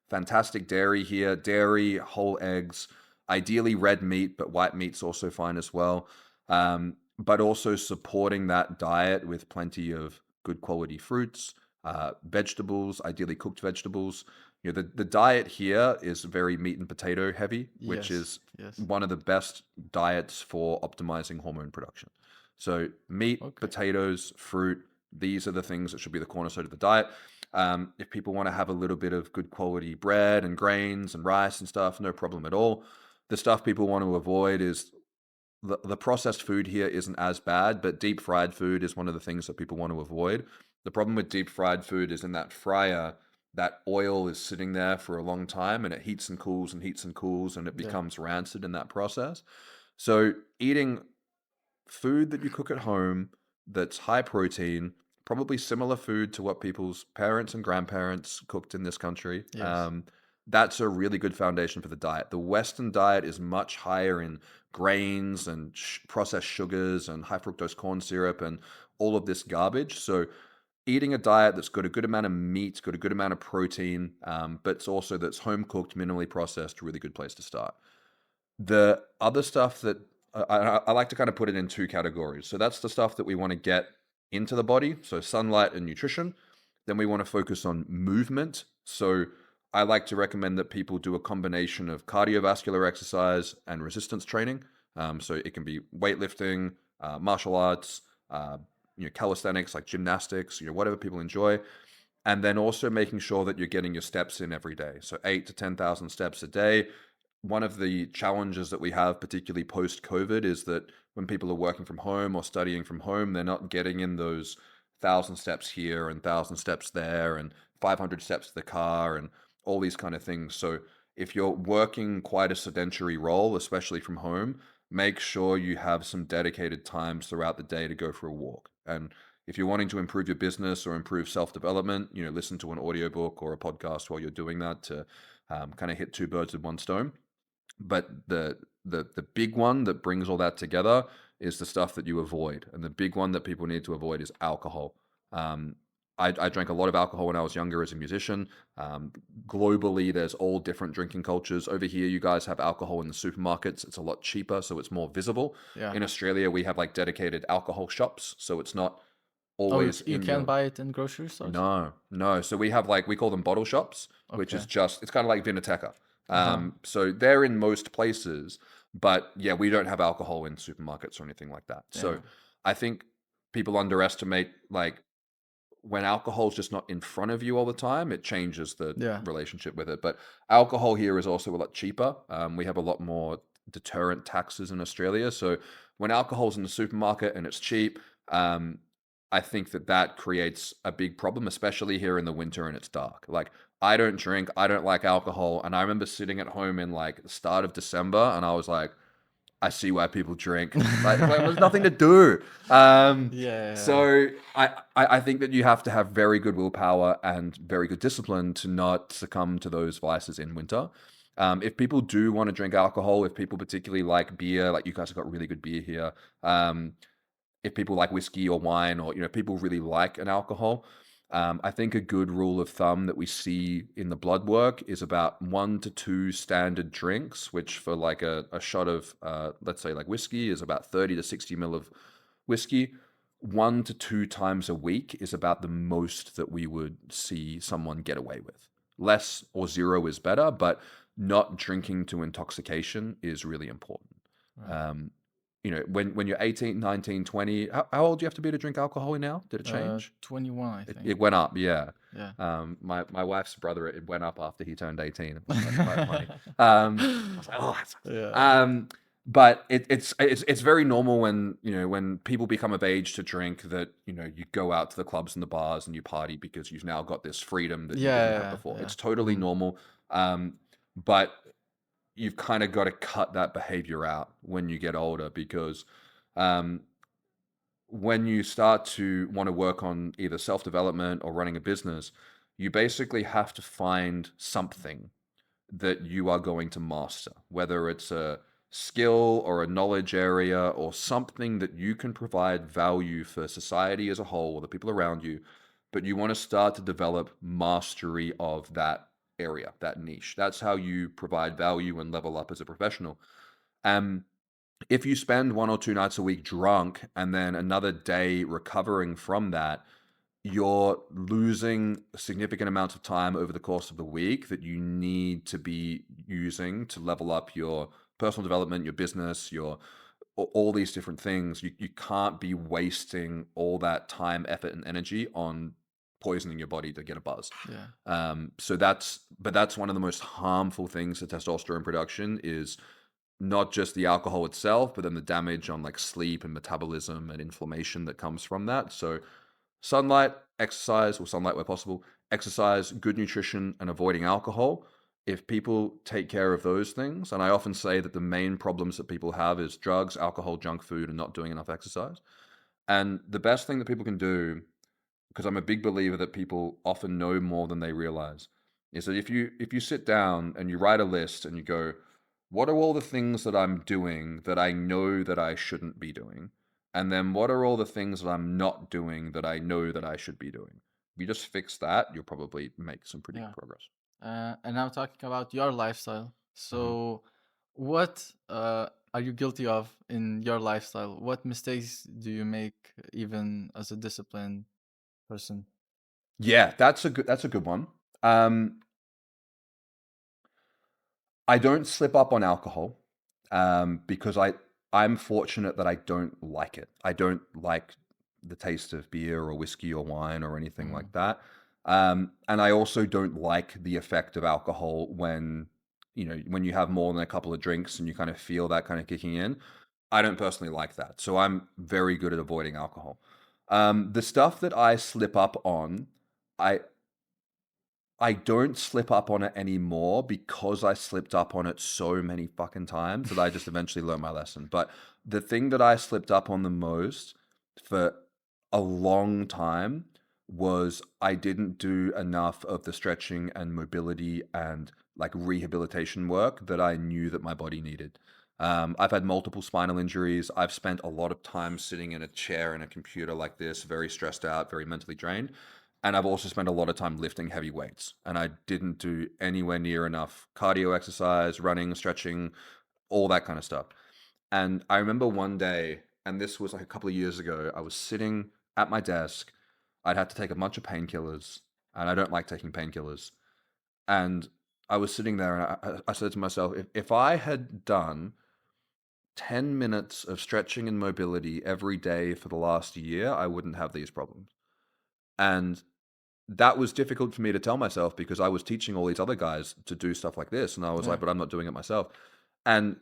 fantastic dairy here, dairy, whole eggs, ideally red meat, but white meat's also fine as well. But also supporting that diet with plenty of good quality fruits, vegetables, ideally cooked vegetables. The diet here is very meat and potato heavy, which Yes. is Yes. one of the best diets for optimizing hormone production. So meat, Okay. potatoes, fruit, these are the things that should be the cornerstone of the diet. If people want to have a little bit of good quality bread and grains and rice and stuff, no problem at all. The stuff people want to avoid is the processed food here isn't as bad, but deep fried food is one of the things that people want to avoid. The problem with deep fried food is in that fryer, that oil is sitting there for a long time and it heats and cools and heats and cools and it Yeah. becomes rancid in that process. So eating food that you cook at home that's high protein, probably similar food to what people's parents and grandparents cooked in this country. Yes. That's a really good foundation for the diet. The Western diet is much higher in grains and processed sugars and high fructose corn syrup and all of this garbage. So eating a diet that's got a good amount of meat, got a good amount of protein, but it's also that's home cooked, minimally processed, really good place to start. The other stuff that I like to kind of put it in two categories. So that's the stuff that we want to get into the body, so sunlight and nutrition. Then we want to focus on movement. So I like to recommend that people do a combination of cardiovascular exercise and resistance training. So it can be weightlifting, martial arts, calisthenics like gymnastics, whatever people enjoy. And then also making sure that you're getting your steps in every day. So 8 to 10,000 steps a day. One of the challenges that we have, particularly post-COVID, is that when people are working from home or studying from home, they're not getting in those 1,000 steps here and 1,000 steps there and 500 steps to the car and all these kind of things. So if you're working quite a sedentary role, especially from home, make sure you have some dedicated times throughout the day to go for a walk. And if you're wanting to improve your business or improve self-development, listen to an audiobook or a podcast while you're doing that to kind of hit two birds with one stone. But the big one that brings all that together is the stuff that you avoid. And the big one that people need to avoid is alcohol. I drank a lot of alcohol when I was younger as a musician. Globally, there's all different drinking cultures. Over here, you guys have alcohol in the supermarkets. It's a lot cheaper, so it's more visible. Yeah. In Australia, we have like dedicated alcohol shops, so it's not Oh, always you in can your... buy it in grocery stores? No. So we have we call them bottle shops, which is Okay. it's kind of like Vinoteca. Uh-huh. So they're in most places, but yeah, we don't have alcohol in supermarkets or anything like that. Yeah. So I think people underestimate when alcohol's just not in front of you all the time, it changes the Yeah. relationship with it. But alcohol here is also a lot cheaper. We have a lot more deterrent taxes in Australia. So when alcohol's in the supermarket and it's cheap, I think that creates a big problem, especially here in the winter and it's dark. Like, I don't drink, I don't like alcohol. And I remember sitting at home in the start of December and I was like, I see why people drink. There's nothing to do. Yeah. So I think that you have to have very good willpower and very good discipline to not succumb to those vices in winter. If people do want to drink alcohol, if people particularly like beer, like you guys have got really good beer here. If people like whiskey or wine, or people really like an alcohol, I think a good rule of thumb that we see in the blood work is about 1 to 2 standard drinks, which for a shot of let's say whiskey is about 30 to 60 ml of whiskey. 1 to 2 times a week is about the most that we would see someone get away with. Less or zero is better, but not drinking to intoxication is really important. Right. When you're 18, 19, 20, how old do you have to be to drink alcohol now? Did it change? 21, I think. It went up, yeah. Yeah. My wife's brother, it went up after he turned 18. It was quite funny. I was like, oh, that's... Yeah. But it's very normal when people become of age to drink that you go out to the clubs and the bars and you party because you've now got this freedom that you didn't have before. Yeah. It's totally normal. But you've kind of got to cut that behavior out when you get older, because when you start to want to work on either self-development or running a business, you basically have to find something that you are going to master, whether it's a skill or a knowledge area or something that you can provide value for society as a whole or the people around you, but you want to start to develop mastery of that area, that niche. That's how you provide value and level up as a professional. If you spend 1 or 2 nights a week drunk and then another day recovering from that, you're losing significant amounts of time over the course of the week that you need to be using to level up your personal development, your business, all these different things. You can't be wasting all that time, effort, and energy on poisoning your body to get a buzz. Yeah. But that's one of the most harmful things to testosterone production, is not just the alcohol itself, but then the damage on sleep and metabolism and inflammation that comes from that. So sunlight, exercise, or sunlight where possible, exercise, good nutrition, and avoiding alcohol. If people take care of those things, and I often say that the main problems that people have is drugs, alcohol, junk food, and not doing enough exercise. And the best thing that people can do, because I'm a big believer that people often know more than they realize, is that if you sit down and you write a list and you go, what are all the things that I'm doing that I know that I shouldn't be doing? And then what are all the things that I'm not doing that I know that I should be doing? If you just fix that, you'll probably make some pretty Yeah. good progress. And now talking about your lifestyle. So, what are you guilty of in your lifestyle? What mistakes do you make, even as a disciplined person? Yeah, that's a good one. I don't slip up on alcohol because I'm fortunate that I don't like it. I don't like the taste of beer or whiskey or wine or anything Mm. like that. And I also don't like the effect of alcohol when when you have more than a couple of drinks and you kind of feel that kind of kicking in. I don't personally like that, so I'm very good at avoiding alcohol. The stuff that I slip up on, I I don't slip up on it anymore because I slipped up on it so many fucking times that I just eventually learned my lesson. But the thing that I slipped up on the most for a long time was I didn't do enough of the stretching and mobility and like rehabilitation work that I knew that my body needed. I've had multiple spinal injuries. I've spent a lot of time sitting in a chair in a computer like this, very stressed out, very mentally drained. And I've also spent a lot of time lifting heavy weights. And I didn't do anywhere near enough cardio exercise, running, stretching, all that kind of stuff. And I remember one day, and this was like a couple of years ago, I was sitting at my desk. I'd had to take a bunch of painkillers, and I don't like taking painkillers. And I was sitting there, and I said to myself, if I had done 10 minutes of stretching and mobility every day for the last year, I wouldn't have these problems. And that was difficult for me to tell myself because I was teaching all these other guys to do stuff like this. And I was Yeah. like, but I'm not doing it myself. And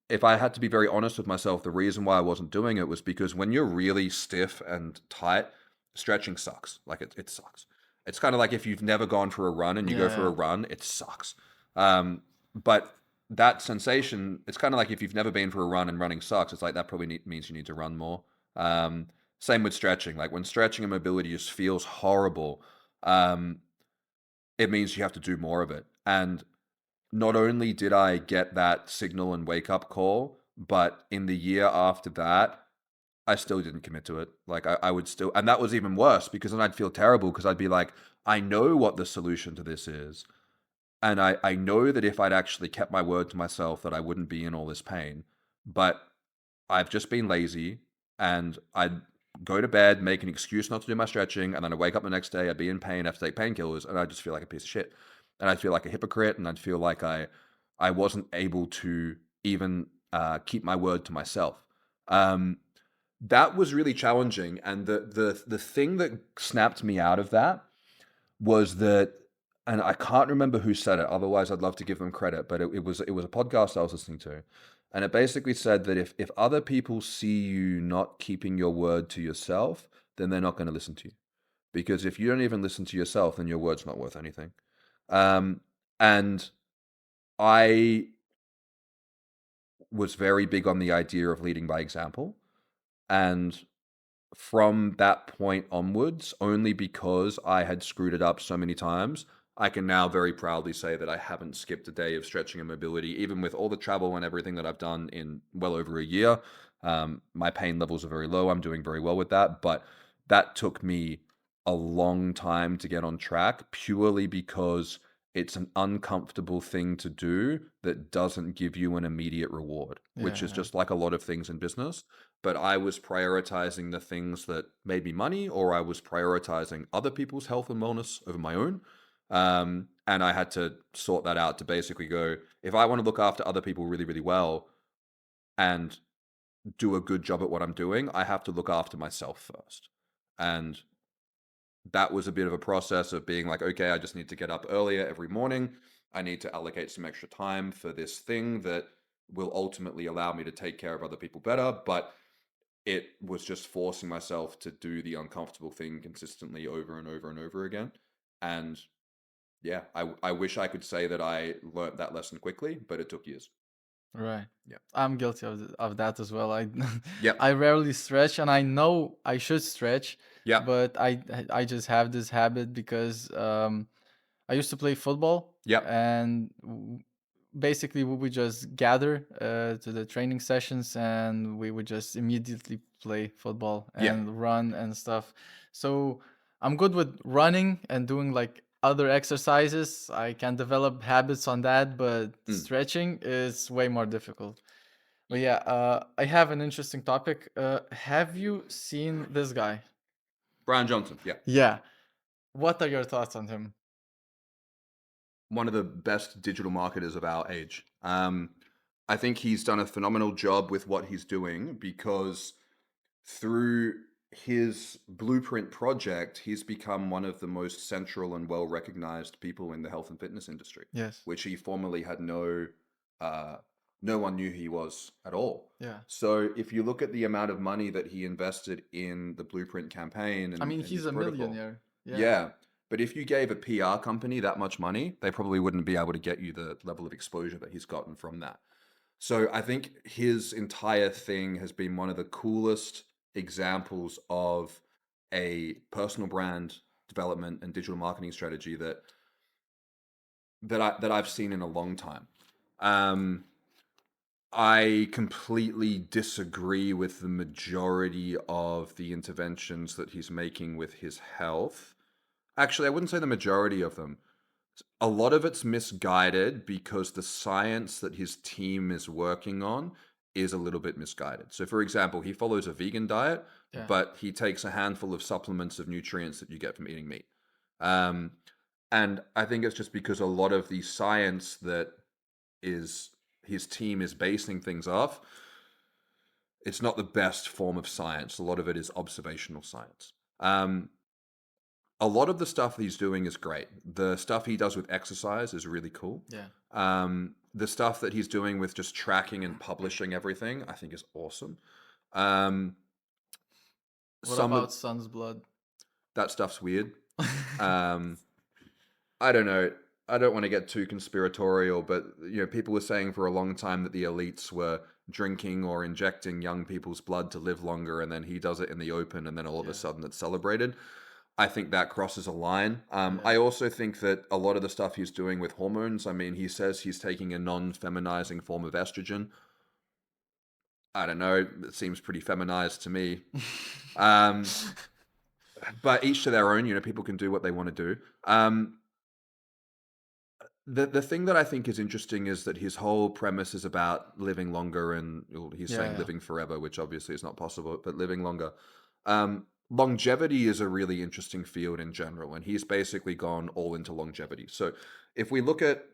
if I had to be very honest with myself, the reason why I wasn't doing it was because when you're really stiff and tight, stretching sucks. Like it sucks. It's kind of like if you've never gone for a run and you go for a Yeah. run, it sucks. But that sensation, it's kind of like if you've never been for a run and running sucks, it's like that probably means you need to run more. Same with stretching. Like when stretching and mobility just feels horrible, um, it means you have to do more of it. And not only did I get that signal and wake up call, but in the year after that, I still didn't commit to it. Like I would still, and that was even worse because then I'd feel terrible because I'd be like, I know what the solution to this is. And I know that if I'd actually kept my word to myself that I wouldn't be in all this pain. But I've just been lazy and I'd go to bed, make an excuse not to do my stretching, and then I wake up the next day, I'd be in pain, have to take painkillers, and I just feel like a piece of shit. And I'd feel like a hypocrite, and I'd feel like I wasn't able to even keep my word to myself. Um, that was really challenging, and the thing that snapped me out of that was that, and I can't remember who said it. Otherwise, I'd love to give them credit. But it was a podcast I was listening to, and it basically said that if other people see you not keeping your word to yourself, then they're not going to listen to you. Because if you don't even listen to yourself, then your word's not worth anything. And I was very big on the idea of leading by example, and from that point onwards, only because I had screwed it up so many times, I can now very proudly say that I haven't skipped a day of stretching and mobility, even with all the travel and everything that I've done in well over a year. My pain levels are very low. I'm doing very well with that. But that took me a long time to get on track purely because it's an uncomfortable thing to do that doesn't give you an immediate reward, which is Yeah. just like a lot of things in business. But I was prioritizing the things that made me money, or I was prioritizing other people's health and wellness over my own. And I had to sort that out to basically go, if I want to look after other people really, really well and do a good job at what I'm doing, I have to look after myself first. And that was a bit of a process of being like, okay, I just need to get up earlier every morning. I need to allocate some extra time for this thing that will ultimately allow me to take care of other people better. But it was just forcing myself to do the uncomfortable thing consistently over and over and over again. And yeah, I wish I could say that I learned that lesson quickly, but it took years. Right. Yeah. I'm guilty of that as well. I Yep. I rarely stretch, and I know I should stretch, Yep. but I just have this habit because I used to play football, Yep. and basically we would just gather to the training sessions, and we would just immediately play football Yeah. and run and stuff. So I'm good with running and doing like other exercises. I can develop habits on that, but stretching is way more difficult. But yeah, I have an interesting topic. Have you seen this guy? Brian Johnson, yeah. Yeah. What are your thoughts on him? One of the best digital marketers of our age. I think he's done a phenomenal job with what he's doing because through his blueprint project, he's become one of the most central and well recognized people in the health and fitness industry, Yes. which he formerly had no one knew he was at all. Yeah. So if you look at the amount of money that he invested in the blueprint campaign I mean, and he's his a protocol, millionaire. yeah. But if you gave a PR company that much money, they probably wouldn't be able to get you the level of exposure that he's gotten from that. So I think his entire thing has been one of the coolest examples of a personal brand development and digital marketing strategy that I've seen in a long time. I completely disagree with the majority of the interventions that he's making with his health. Actually, I wouldn't say the majority of them. A lot of it's misguided because the science that his team is working on is a little bit misguided. So, for example, he follows a vegan diet, Yeah. but he takes a handful of supplements of nutrients that you get from eating meat. And I think it's just because a lot of the science that is his team is basing things off, it's not the best form of science. A lot of it is observational science. A lot of the stuff he's doing is great. The stuff he does with exercise is really cool. Yeah. The stuff that he's doing with just tracking and publishing everything, I think is awesome. What Some about of Sun's blood? that stuff's weird. Um, I don't know. I don't want to get too conspiratorial, but people were saying for a long time that the elites were drinking or injecting young people's blood to live longer, and then he does it in the open, and then all of a sudden it's celebrated. I think that crosses a line. I also think that a lot of the stuff he's doing with hormones, I mean, he says he's taking a non-feminizing form of estrogen. I don't know. It seems pretty feminized to me. But each to their own, people can do what they want to do. The thing that I think is interesting is that his whole premise is about living longer, and he's saying Yeah. living forever, which obviously is not possible, but living longer. Longevity is a really interesting field in general, and he's basically gone all into longevity. So if we look at,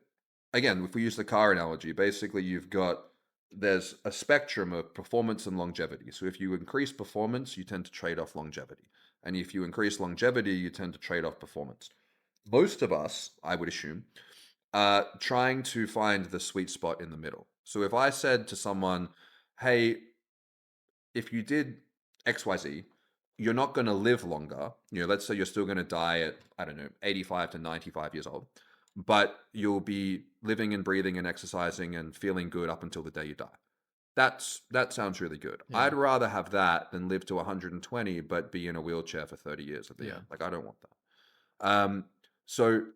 again, if we use the car analogy, basically there's a spectrum of performance and longevity. So if you increase performance, you tend to trade off longevity. And if you increase longevity, you tend to trade off performance. Most of us, I would assume, trying to find the sweet spot in the middle. So if I said to someone, hey, if you did XYZ, you're not going to live longer. Let's say you're still going to die at, I don't know, 85 to 95 years old, but you'll be living and breathing and exercising and feeling good up until the day you die. That sounds really good. Yeah. I'd rather have that than live to 120, but be in a wheelchair for 30 years at the end. Like, I don't want that. So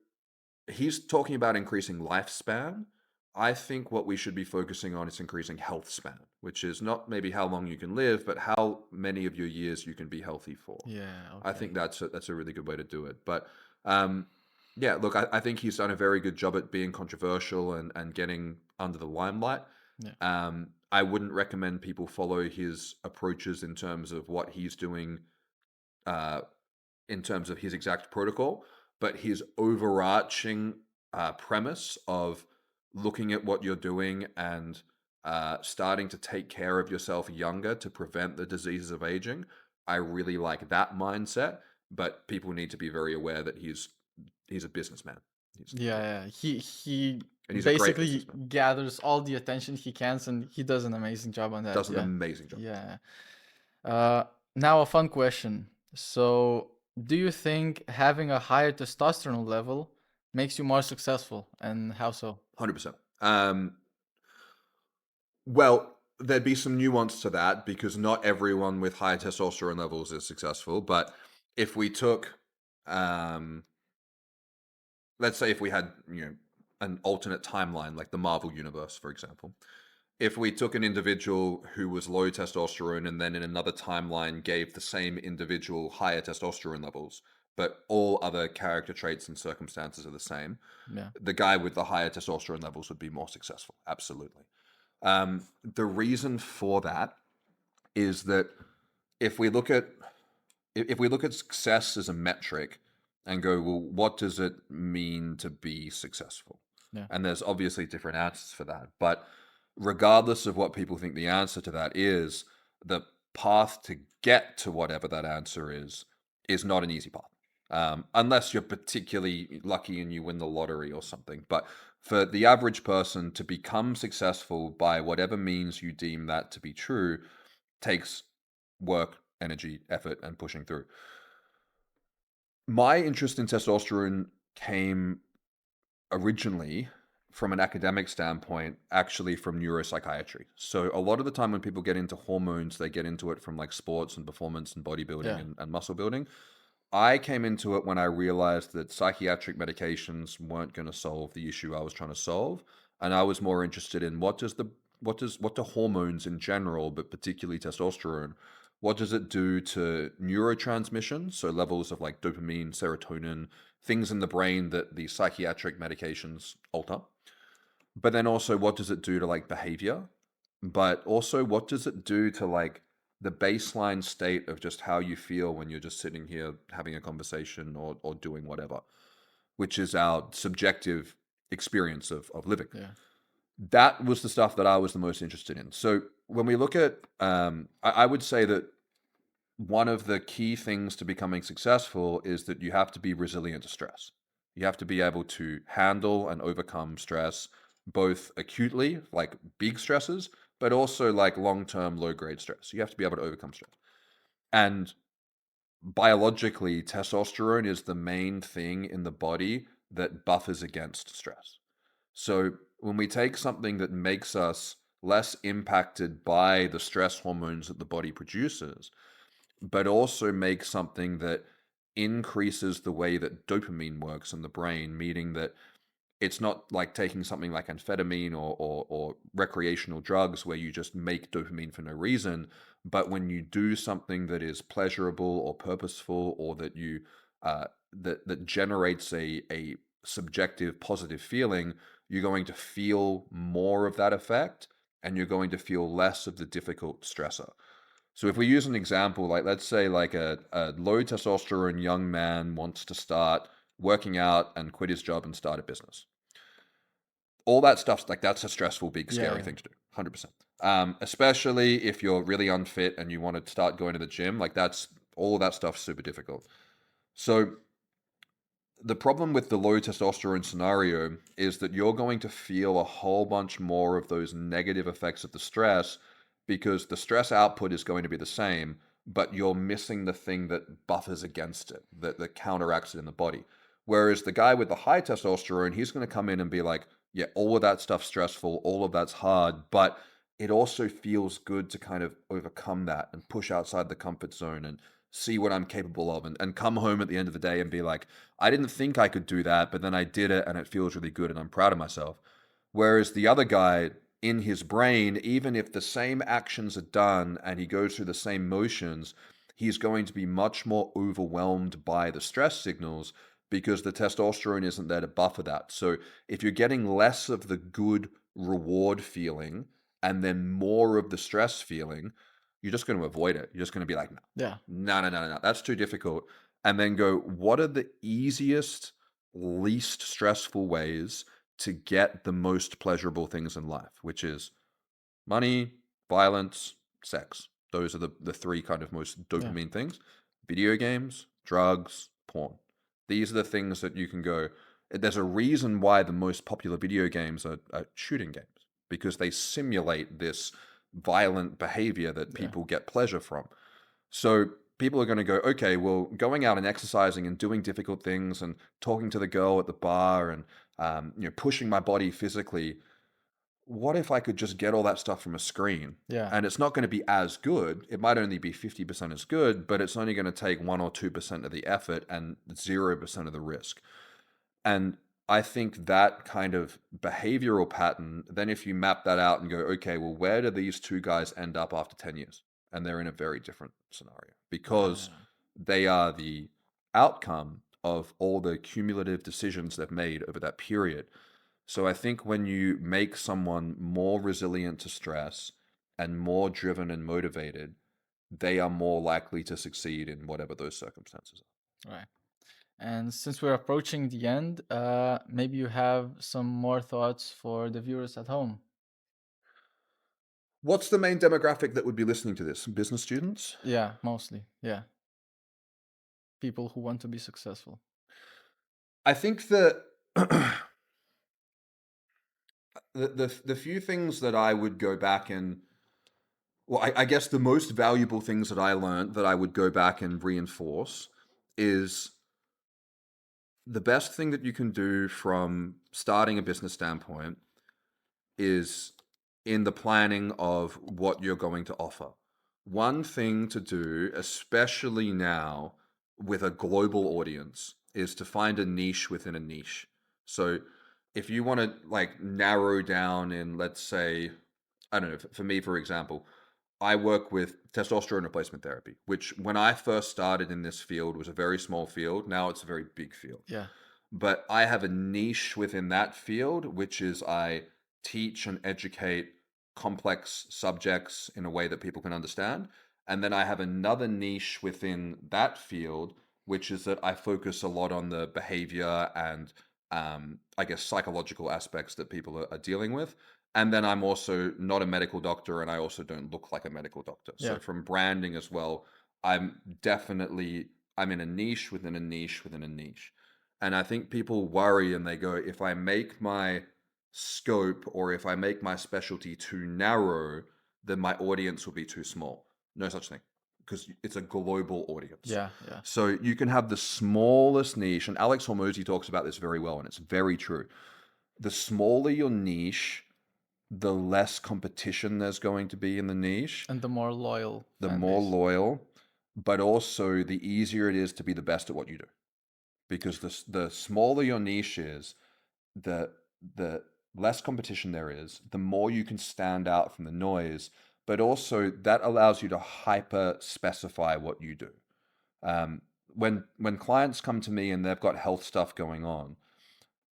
he's talking about increasing lifespan. I think what we should be focusing on is increasing health span, which is not maybe how long you can live, but how many of your years you can be healthy for. Yeah. I think that's a really good way to do it. But yeah, look, I think he's done a very good job at being controversial and getting under the limelight. Yeah. I wouldn't recommend people follow his approaches in terms of what he's doing in terms of his exact protocol, but his overarching premise of looking at what you're doing and starting to take care of yourself younger to prevent the diseases of aging. I really like that mindset, but people need to be very aware that he's a businessman. Yeah. He And he's a great basically businessman. gathers all the attention he can, and he does an amazing job on that. Does an amazing job. Yeah. Now a fun question. So, do you think having a higher testosterone level makes you more successful, and how so? 100%. Well, there'd be some nuance to that because not everyone with high testosterone levels is successful. But if we took, let's say if we had, an alternate timeline like the Marvel universe, for example, if we took an individual who was low testosterone and then in another timeline gave the same individual higher testosterone levels, but all other character traits and circumstances are the same, Yeah. the guy with the higher testosterone levels would be more successful. Absolutely. The reason for that is that if we look at success as a metric and go, well, what does it mean to be successful? Yeah. And there's obviously different answers for that. But regardless of what people think the answer to that is, the path to get to whatever that answer is not an easy path. Unless you're particularly lucky and you win the lottery or something. But for the average person to become successful by whatever means you deem that to be true takes work, energy, effort, and pushing through. My interest in testosterone came originally from an academic standpoint, actually from neuropsychiatry. So a lot of the time when people get into hormones, they get into it from like sports and performance and bodybuilding Yeah. and muscle building. I came into it when I realized that psychiatric medications weren't going to solve the issue I was trying to solve, and I was more interested in what do hormones in general, but particularly testosterone, what does it do to neurotransmission, so levels of like dopamine, serotonin, things in the brain that the psychiatric medications alter. But then also what does it do to like behavior? But also what does it do to like the baseline state of just how you feel when you're just sitting here having a conversation or doing whatever, which is our subjective experience of living. Yeah. That was the stuff that I was the most interested in. So when we look at, I would say that one of the key things to becoming successful is that you have to be resilient to stress. You have to be able to handle and overcome stress, both acutely, like big stresses, but also like long-term low-grade stress. You have to be able to overcome stress. And biologically, testosterone is the main thing in the body that buffers against stress. So when we take something that makes us less impacted by the stress hormones that the body produces, but also make something that increases the way that dopamine works in the brain, meaning that it's not like taking something like amphetamine or recreational drugs where you just make dopamine for no reason. But when you do something that is pleasurable or purposeful, or that you that generates a subjective positive feeling, you're going to feel more of that effect, and you're going to feel less of the difficult stressor. So if we use an example, like let's say like a low testosterone young man wants to start working out and quit his job and start a business. All that stuff's like, that's a stressful, big, scary Yeah. thing to do, 100%. Especially if you're really unfit and you want to start going to the gym, like that's all of that stuff's super difficult. So the problem with the low testosterone scenario is that you're going to feel a whole bunch more of those negative effects of the stress, because the stress output is going to be the same, but you're missing the thing that buffers against it, that counteracts it in the body. Whereas the guy with the high testosterone, he's going to come in and be like, yeah, all of that stuff's stressful, all of that's hard, but it also feels good to kind of overcome that and push outside the comfort zone and see what I'm capable of, and come home at the end of the day and be like, I didn't think I could do that, but then I did it and it feels really good and I'm proud of myself. Whereas the other guy, in his brain, even if the same actions are done and he goes through the same motions, he's going to be much more overwhelmed by the stress signals because the testosterone isn't there to buffer that. So if you're getting less of the good reward feeling and then more of the stress feeling, you're just going to avoid it. You're just going to be like, Yeah. no, that's too difficult. And then go, what are the easiest, least stressful ways to get the most pleasurable things in life, which is money, violence, sex. Those are the three kind of most dopamine things. Video games, drugs, porn. These are the things that you can go. There's a reason why the most popular video games are shooting games, because they simulate this violent behavior that people get pleasure from. So people are going to go, okay, well, going out and exercising and doing difficult things and talking to the girl at the bar and pushing my body physically. What if I could just get all that stuff from a screen? Yeah. And it's not going to be as good. It might only be 50% as good, but it's only going to take 1 or 2% of the effort and 0% of the risk. And I think that kind of behavioral pattern, then if you map that out and go, okay, well, where do these two guys end up after 10 years? And they're in a very different scenario because Yeah. they are the outcome of all the cumulative decisions they've made over that period. So I think when you make someone more resilient to stress and more driven and motivated, they are more likely to succeed in whatever those circumstances are. Right. And since we're approaching the end, maybe you have some more thoughts for the viewers at home. What's the main demographic that would be listening to this? Business students? Yeah, mostly. Yeah. People who want to be successful. I think that the few things that I would go back and well, I guess the most valuable things that I learned that I would go back and reinforce is the best thing that you can do from starting a business standpoint is in the planning of what you're going to offer. One thing to do, especially now with a global audience, is to find a niche within a niche. So if you want to like narrow down in, let's say, I don't know, for me, for example, I work with testosterone replacement therapy, which when I first started in this field was a very small field. Now it's a very big field. Yeah. But I have a niche within that field, which is I teach and educate complex subjects in a way that people can understand. And then I have another niche within that field, which is that I focus a lot on the behavior and I guess psychological aspects that people are dealing with. And then I'm also not a medical doctor, and I also don't look like a medical doctor. Yeah. So from branding as well, I'm in a niche within a niche within a niche. And I think people worry and they go, if I make my scope or if I make my specialty too narrow, then my audience will be too small. No such thing, because it's a global audience. Yeah. Yeah. So you can have the smallest niche, and Alex Hormozy talks about this very well, and it's very true. The smaller your niche, the less competition there's going to be in the niche, And the more loyal. the fan more base. loyal, but also the easier it is to be the best at what you do. Because the smaller your niche is, the less competition there is, the more you can stand out from the noise, but also that allows you to hyper specify what you do. When clients come to me and they've got health stuff going on,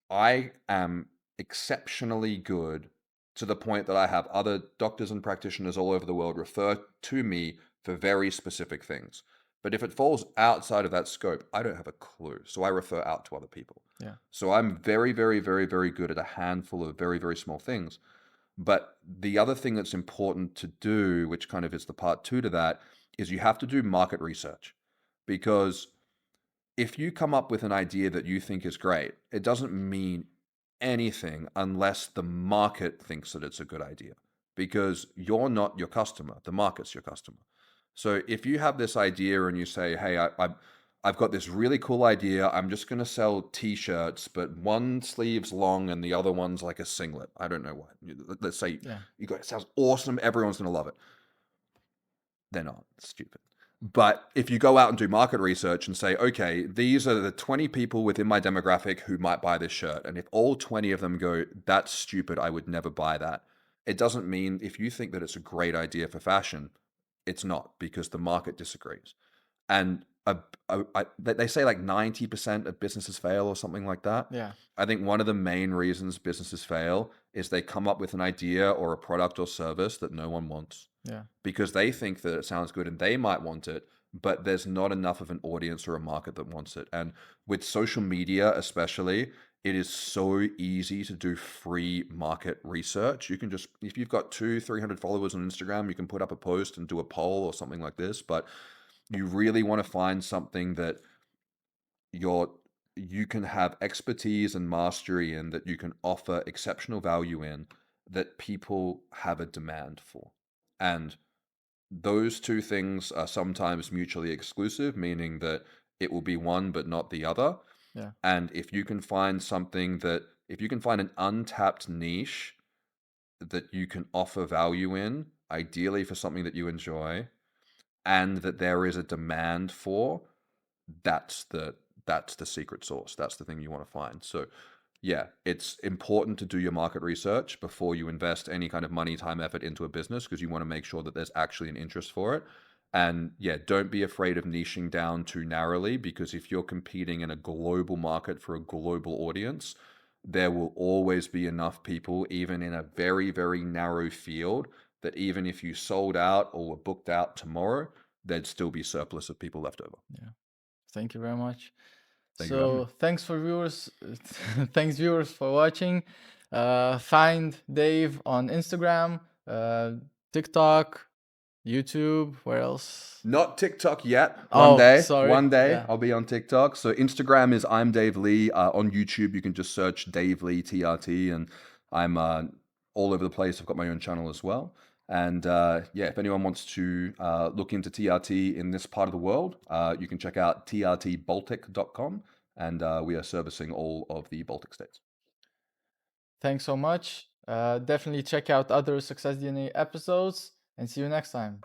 I am exceptionally good to the point that I have other doctors and practitioners all over the world refer to me for very specific things. But if it falls outside of that scope, I don't have a clue. So I refer out to other people. Yeah. So I'm very, very, very, very good at a handful of very, very small things. But the other thing that's important to do, which kind of is the part two to that, is you have to do market research. Because if you come up with an idea that you think is great, it doesn't mean anything unless the market thinks that it's a good idea, because you're not your customer, the market's your customer. So if you have this idea and you say, hey, I've got this really cool idea, I'm just going to sell t-shirts, but one sleeve's long and the other one's like a singlet. I don't know why. Let's say you got, it sounds awesome, everyone's going to love it. They're not. Stupid. But if you go out and do market research and say, okay, these are the 20 people within my demographic who might buy this shirt, and if all 20 of them go, that's stupid, I would never buy that, it doesn't mean if you think that it's a great idea for fashion, it's not, because the market disagrees. And they say like 90% of businesses fail or something like that. Yeah. I think one of the main reasons businesses fail is they come up with an idea or a product or service that no one wants. Yeah. Because they think that it sounds good and they might want it, but there's not enough of an audience or a market that wants it. And with social media, especially, it is so easy to do free market research. You can just, if you've got 200-300 followers on Instagram, you can put up a post and do a poll or something like this. But you really want to find something that you can have expertise and mastery in, that you can offer exceptional value in, that people have a demand for. And those two things are sometimes mutually exclusive, meaning that it will be one but not the other. Yeah. And if you can find an untapped niche that you can offer value in, ideally for something that you enjoy, and that there is a demand for, that's the secret sauce. That's the thing you want to find. So yeah, it's important to do your market research before you invest any kind of money, time, effort into a business, because you want to make sure that there's actually an interest for it. And yeah, don't be afraid of niching down too narrowly, because if you're competing in a global market for a global audience, there will always be enough people, even in a very, very narrow field, that even if you sold out or were booked out tomorrow, there'd still be surplus of people left over. Yeah. Thank you very much. Thank you for having me. So thanks for viewers. Thanks viewers for watching. Find Dave on Instagram, TikTok, YouTube. Where else? Not TikTok yet. Oh, sorry. One day Yeah. I'll be on TikTok. So Instagram is I'm Dave Lee. On YouTube, you can just search Dave Lee TRT, and I'm all over the place. I've got my own channel as well. And yeah, if anyone wants to look into TRT in this part of the world, you can check out trtbaltic.com, and we are servicing all of the Baltic states. Thanks so much. Definitely check out other Success DNA episodes and see you next time.